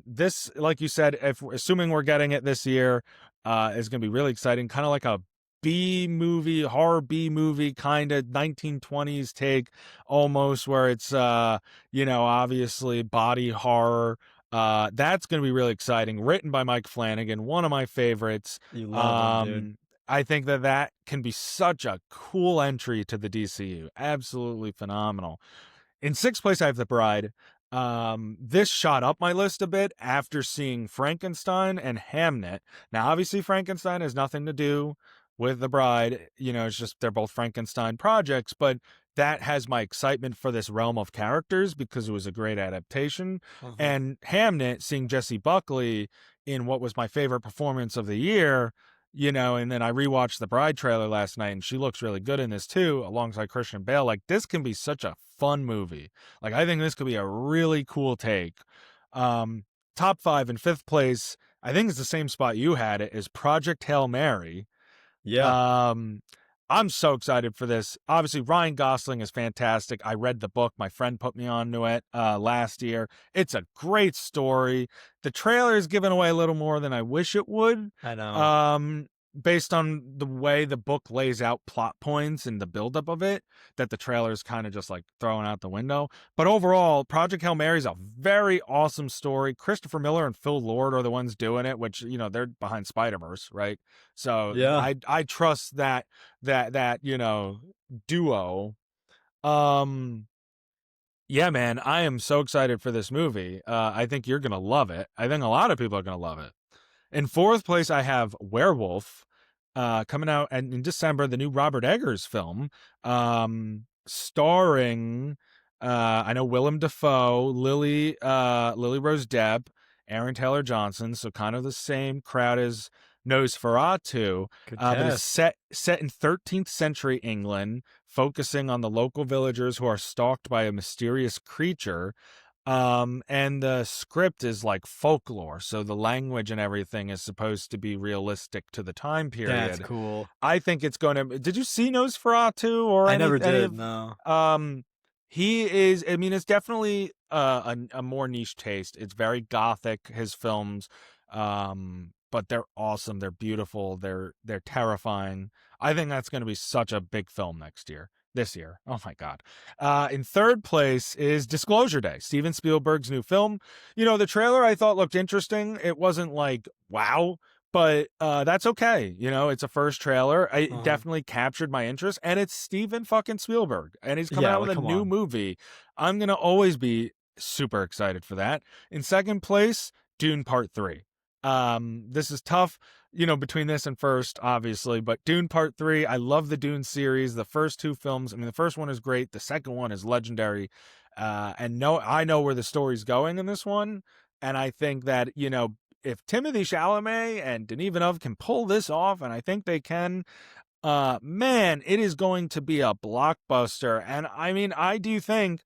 This, like you said, if assuming we're getting it this year, is going to be really exciting. Kind of like a B movie, horror B movie, kind of 1920s take, almost where it's, obviously body horror. That's going to be really exciting. Written by Mike Flanagan, one of my favorites. You love him, dude. I think that can be such a cool entry to the DCU. Absolutely phenomenal. In sixth place, I have The Bride. This shot up my list a bit after seeing Frankenstein and Hamnet. Now, obviously, Frankenstein has nothing to do with The Bride. It's just they're both Frankenstein projects, but that has my excitement for this realm of characters because it was a great adaptation. Mhm. And Hamnet, seeing Jessie Buckley in what was my favorite performance of the year, and then I rewatched the Bride trailer last night and she looks really good in this too, alongside Christian Bale. Like, this can be such a fun movie. Like, I think this could be a really cool take. Top five in fifth place, I think it's the same spot you had it, is Project Hail Mary. Yeah. Um, I'm so excited for this. Obviously, Ryan Gosling is fantastic. I read the book. My friend put me on to it last year. It's a great story. The trailer is giving away a little more than I wish it would. I know. Based on the way the book lays out plot points and the buildup of it, that the trailer is kind of just like throwing out the window. But overall, Project Hail Mary is a very awesome story. Christopher Miller and Phil Lord are the ones doing it, which, they're behind Spider-Verse, right? So Yeah. I trust that duo. Yeah, man, I am so excited for this movie. I think you're gonna love it. I think a lot of people are gonna love it. In fourth place, I have Werewolf, coming out in December, the new Robert Eggers film, starring, I know Willem Dafoe, Lily Rose Depp, Aaron Taylor Johnson, so kind of the same crowd as Nosferatu, Good but it's cast. set in 13th century England, focusing on the local villagers who are stalked by a mysterious creature. And the script is like folklore, so the language and everything is supposed to be realistic to the time That's period. cool. I think it's going to. Did you see Nosferatu or I never any did, of? no. Um, he is. I mean, it's definitely a more niche taste. It's very gothic. His films, but they're awesome. They're beautiful. They're terrifying. I think that's going to be such a big film next year. This year. Oh my God. In third place is Disclosure Day, Steven Spielberg's new film. You know, the trailer I thought looked interesting. It wasn't like, wow, but that's okay. You know, it's a first trailer. It Uh-huh. definitely captured my interest, and it's Steven fucking Spielberg, and he's coming Yeah, out like, with a come new on. movie. I'm gonna always be super excited for that. In second place, Dune Part 3. This is tough, you know, between this and first, obviously, but Dune Part 3, I love the Dune series. The first two films, I mean, the first one is great, the second one is legendary. And no, I know where the story's going in this one. And I think that, you know, if Timothée Chalamet and Denis Villeneuve can pull this off, and I think they can, man, it is going to be a blockbuster. And I mean, I do think,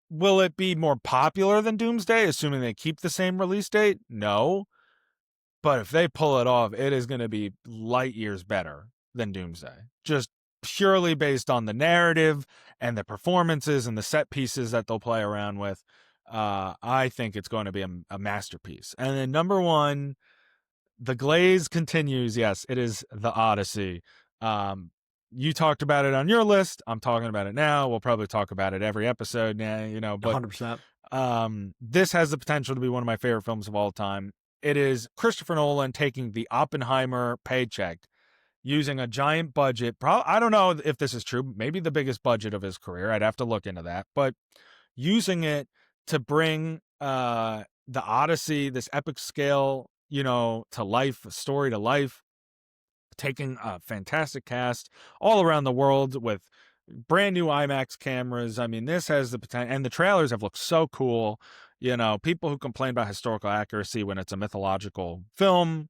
will it be more popular than Doomsday, assuming they keep the same release date? No. But if they pull it off, it is going to be light years better than Doomsday. Just purely based on the narrative and the performances and the set pieces that they'll play around with. I think it's going to be a masterpiece. And then number one, the glaze continues. Yes, it is the Odyssey. Um, you talked about it on your list. I'm talking about it now. We'll probably talk about it every episode now, you know, but 100%. this has the potential to be one of my favorite films of all time. It is Christopher Nolan taking the Oppenheimer paycheck, using a giant budget. I don't know if this is true. Maybe the biggest budget of his career. I'd have to look into that. But using it to bring the Odyssey, this epic scale, you know, to life, a story to life, taking a fantastic cast all around the world with brand new IMAX cameras. I mean, this has the potential, and the trailers have looked so cool. You know, people who complain about historical accuracy when it's a mythological film,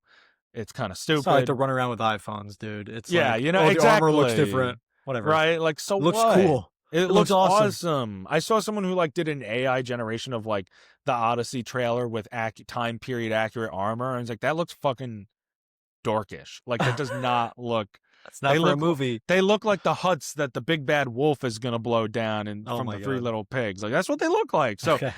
it's kind of It's not like stupid. they're running around with iPhones, dude. It's Yeah, like, you know, oh, the armor looks exactly. different. Whatever. Right? Like, so Looks what? cool. It It looks looks awesome. awesome. I saw someone who like did an AI generation of like the Odyssey trailer with time period accurate armor, and it's like that looks fucking dorkish. Like that does not look. It's not They for a look movie. they look like the huts that the big bad wolf is gonna blow down and Oh from my the Three god. Little Pigs. Like that's what they look like. So Okay.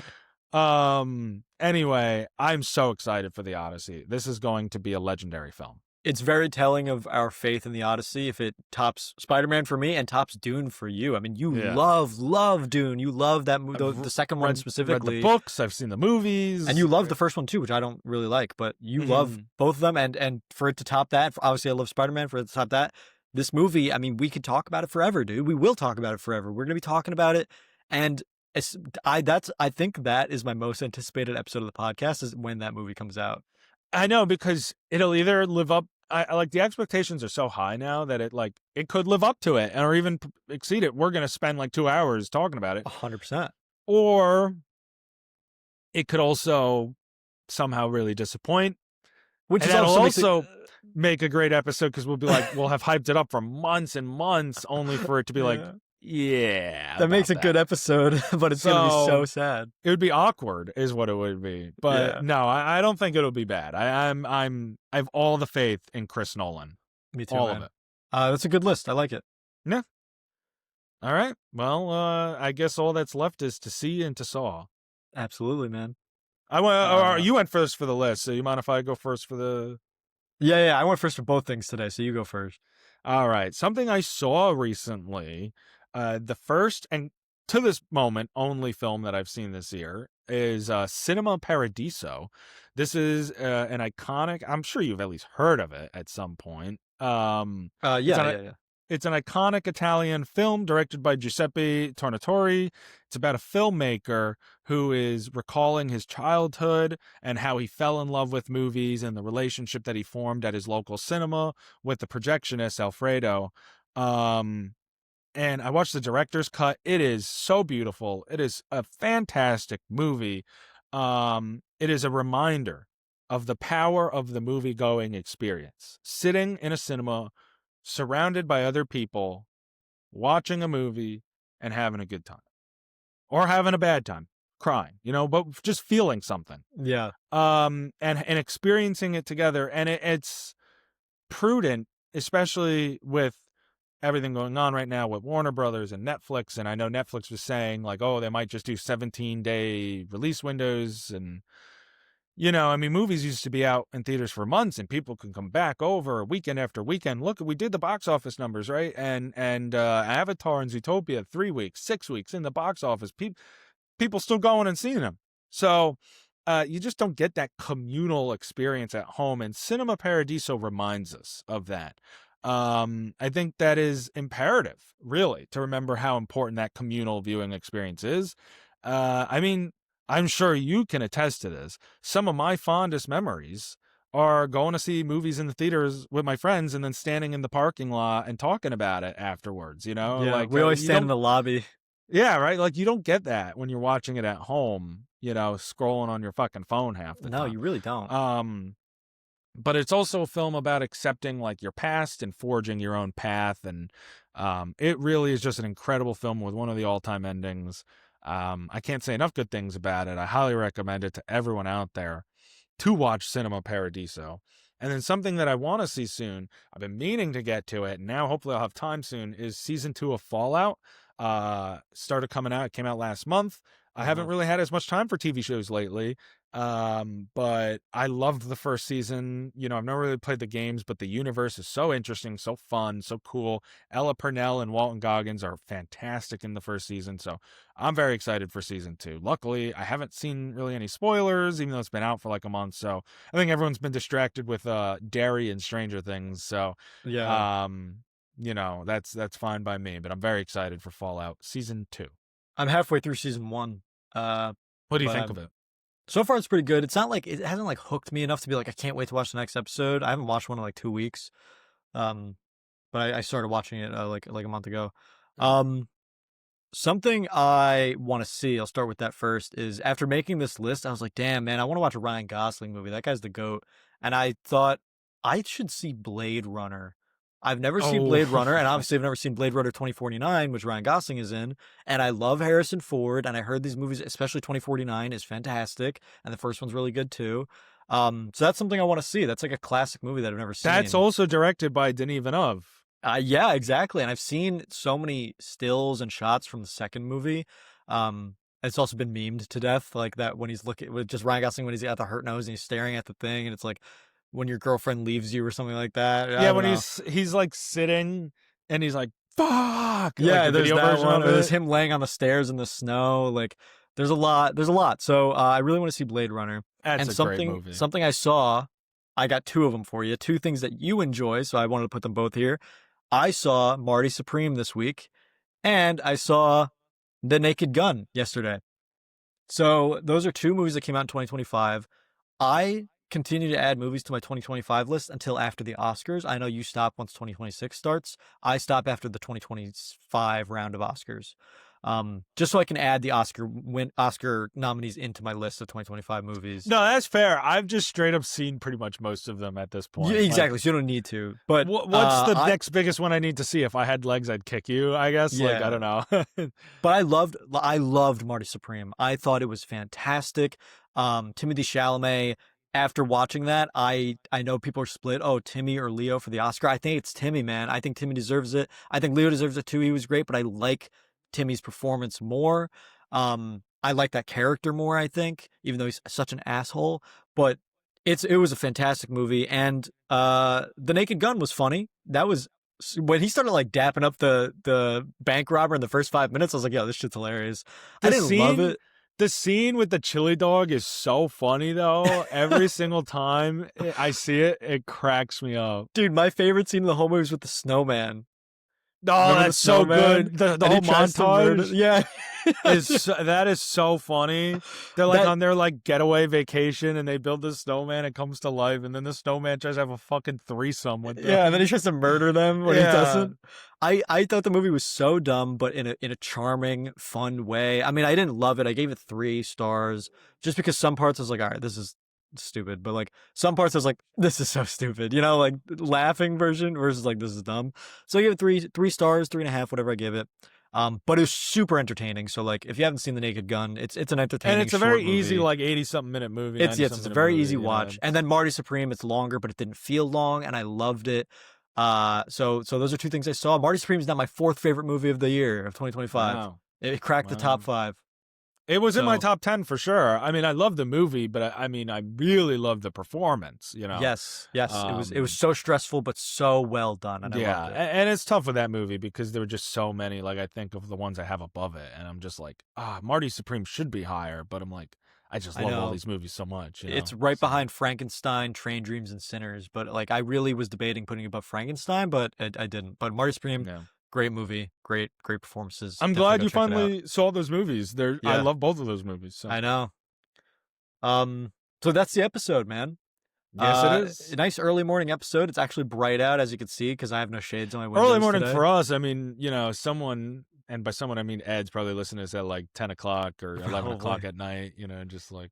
anyway, I'm so excited for the Odyssey. This is going to be a legendary film. It's very telling of our faith in the Odyssey if it tops Spider-Man for me and tops Dune for you. I mean, you Yeah. love Dune. You love that movie, I've the second one read the specifically. books, I've seen the movies. And you love the first one too, which I don't really like, but you love Mhm. both of them. And for it to top that, obviously I love Spider-Man. For it to top that, this movie, I mean, we could talk about it forever, dude. We will talk about it forever. We're gonna be talking about it, and I think that is my most anticipated episode of the podcast is when that movie comes out. I know because it'll either live up. I like the expectations are so high now that it could live up to it or even exceed it. We're gonna spend like 2 hours talking about it, 100%. or it could also somehow really disappoint, Which and is that'll also makes it. also make a great episode because we'll be like we'll have hyped it up for months and months, only for it to be like, Yeah. yeah, That makes about a good that. episode, but it's gonna be so So sad. it would be awkward, is what it would be. But Yeah, no, I don't think it'll be bad. I have all the faith in Chris Nolan, me too, all of man. it. That's a good list. I like it. Yeah. All right. Well, I guess all that's left is to see and to saw. Absolutely, man. I went, or Uh, you went first for the list, so you mind if I go first for the? yeah. I went first for both things today, so you go first. All right. Something I saw recently, the first and to this moment only film that I've seen this year is Cinema Paradiso. This is an iconic. I'm sure you've at least heard of it at some point. It's on Yeah. It's an iconic Italian film directed by Giuseppe Tornatore. It's about a filmmaker who is recalling his childhood and how he fell in love with movies and the relationship that he formed at his local cinema with the projectionist Alfredo. Um, and I watched the director's cut. It is so beautiful. It is a fantastic movie. It is a reminder of the power of the movie going experience. Sitting in a cinema surrounded by other people, watching a movie and having a good time or having a bad time. crying, but just feeling something. Yeah. And experiencing it together. And it's prudent, especially with everything going on right now with Warner Brothers and Netflix. And I know Netflix was saying, like, oh, they might just do 17-day release windows. And, I mean, movies used to be out in theaters for months and people can come back over weekend after weekend. Look, we did the box office numbers, right? And Avatar and Zootopia, 3 weeks, 6 weeks in the box office. People still going and seeing them. So you just don't get that communal experience at home. And Cinema Paradiso reminds us of that. I think that is imperative, really, to remember how important that communal viewing experience is. I mean, I'm sure you can attest to this. Some of my fondest memories are going to see movies in the theaters with my friends and then standing in the parking lot and talking about it afterwards, Yeah. like We always you stand in don't. the lobby. Yeah, right. Like you don't get that when you're watching it at home, scrolling on your fucking phone half the No, time. you really don't. But it's also a film about accepting like your past and forging your own path. And it really is just an incredible film with one of the all-time endings. I can't say enough good things about it. I highly recommend it to everyone out there to watch Cinema Paradiso. And then something that I want to see soon, I've been meaning to get to it, and now hopefully I'll have time soon, is season 2 of Fallout. Started coming out. It came out last month. I haven't really had as much time for TV shows lately. But I loved the first season. I've never really played the games, but the universe is so interesting, so fun, so cool. Ella Purnell and Walton Goggins are fantastic in the first season, so I'm very excited for season 2. Luckily, I haven't seen really any spoilers, even though it's been out for like a month, so I think everyone's been distracted with Derry and Stranger Things, so Yeah. that's fine by me, but I'm very excited for Fallout season 2. I'm halfway through season 1. What do you But think of it? so far it's pretty good. It's not like it hasn't like hooked me enough to be like I can't wait to watch the next episode. I haven't watched one in like 2 weeks. Um, but I started watching it like a month ago. Um, Something I want to see, I'll start with that first, is after making this list, I was like, damn, man, I want to watch a Ryan Gosling movie. That guy's the GOAT. And I thought I should see Blade Runner. I've never seen Oh, Blade Runner, and obviously I've never seen Blade Runner 2049, which Ryan Gosling is in. And I love Harrison Ford, and I heard these movies, especially 2049, is fantastic. And the first one's really good too. So that's something I want to see. That's like a classic movie that I've never that's seen. also directed by Denis Villeneuve. Yeah, exactly. And I've seen so many stills and shots from the second movie. It's also been memed to death, like that when he's looking with just Ryan Gosling when he's got the hurt nose and he's staring at the thing, and it's like when your girlfriend leaves you or something like that. Yeah, I don't when know. he's like sitting and he's like, fuck, like Yeah, the there's video that version one. of Or there's it. him laying on the stairs in the snow. Like there's a lot. There's a lot. So I really want to see Blade Runner. That's And a great something movie. something I saw, I got two of them for you. Two things that you enjoy, so I wanted to put them both here. I saw Marty Supreme this week, and I saw The Naked Gun yesterday. So those are two movies that came out in 2025. I continue to add movies to my 2025 list until after the Oscars. I know you stop once 2026 starts. I stop after the 2025 round of Oscars. Just so I can add the Oscar nominees into my list of 2025 movies. No, that's fair. I've just straight up seen pretty much most of them at this Yeah, point. Like, exactly. So you don't need to. But what's the I next biggest one I need to see? If I had legs, I'd kick you, I guess. Like, I yeah. don't know. But I loved Marty Supreme. I thought it was fantastic. Timothy Chalamet. After watching that, I know people are split. Oh, Timmy or Leo for the Oscar. I think it's Timmy, man. I think Timmy deserves it. I think Leo deserves it too. He was great, but I like Timmy's performance more. I like that character more. I think, even though he's such an asshole, but it was a fantastic movie, and The Naked Gun was funny. That was when he started like dapping up the bank robber in the first 5 minutes. I was like, yo, this shit's hilarious. I the didn't love scene, it. the scene with the chili dog is so funny though. Every single time I see it, it cracks me up. Dude, my favorite scene in the whole movie is with the snowman. Oh, Remember the that's so snowman? good. The And he whole tries to murder. montage. Yeah. That is so funny. They're like That on their like getaway vacation and they build this snowman. It comes to life, and then the snowman tries to have a fucking threesome with yeah, and then them. he tries to murder them when he Yeah, doesn't. I thought the movie was so dumb, but in a charming, fun way. I mean, I didn't love it. I gave it 3 stars just because some parts I was like, all right, this is stupid, but like some parts I was like, this is so stupid. Like laughing version versus like this is dumb. So I gave it three stars, 3.5, whatever I give it. But it was super entertaining. So like, if you haven't seen The Naked Gun, it's an And entertaining it's a short very easy, movie. like 80-something minute movie, It's 90 yes, something it's a minute very easy movie. You know, watch. And then Marty Supreme, it's longer, but it didn't feel long, and I loved it. So those are two things I saw. Marty Supreme is now my fourth favorite movie of the year of 2025. wow, It cracked the top wow. 5. It was in my So top 10 for sure. I mean, I love the movie, but I mean, I really love the performance, you know. yes, yes, it was Um, so stressful but so well done, and I yeah, loved it. and it's tough with that movie because there were just so many. Like I think of the ones I have above it, and I'm just like, Marty Supreme should be higher, but I'm like, I just I love all know. these movies so much, you It's know. right So behind Frankenstein, Train Dreams, and Sinners. But like, I really was debating putting it above Frankenstein, but I didn't. But Marty Supreme, yeah, great movie, great performances. I'm Definitely glad go you check it out. finally saw those movies. I Yeah, love both of those movies. So I know. So that's the episode, man. yes, it A is. nice early morning episode. It's actually bright out, as you can see, because I have no shades on my Early windows morning today. for us. I mean, you know, someone, and by someone I mean Ed's probably listening to this at like 10 o'clock or 11 o'clock Probably. at night. You know, just like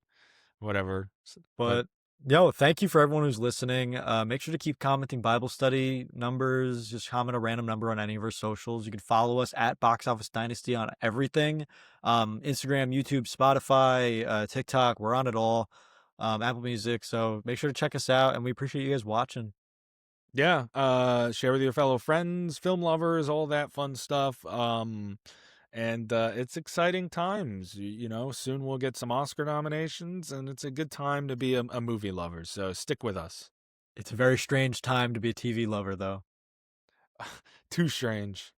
whatever. But But yo, thank you for everyone who's listening. Make sure to keep commenting Bible study numbers. Just comment a random number on any of our socials. You can follow us at Box Office Dynasty on everything. Instagram, YouTube, Spotify, TikTok. We're on it all. Apple Music. So make sure to check us out, and we appreciate you guys watching. yeah, share with your fellow friends, film lovers, all that fun stuff. And it's exciting times. You know, soon we'll get some Oscar nominations, and it's a good time to be a movie lover. So stick with us. It's a very strange time to be a TV lover, though. Too strange.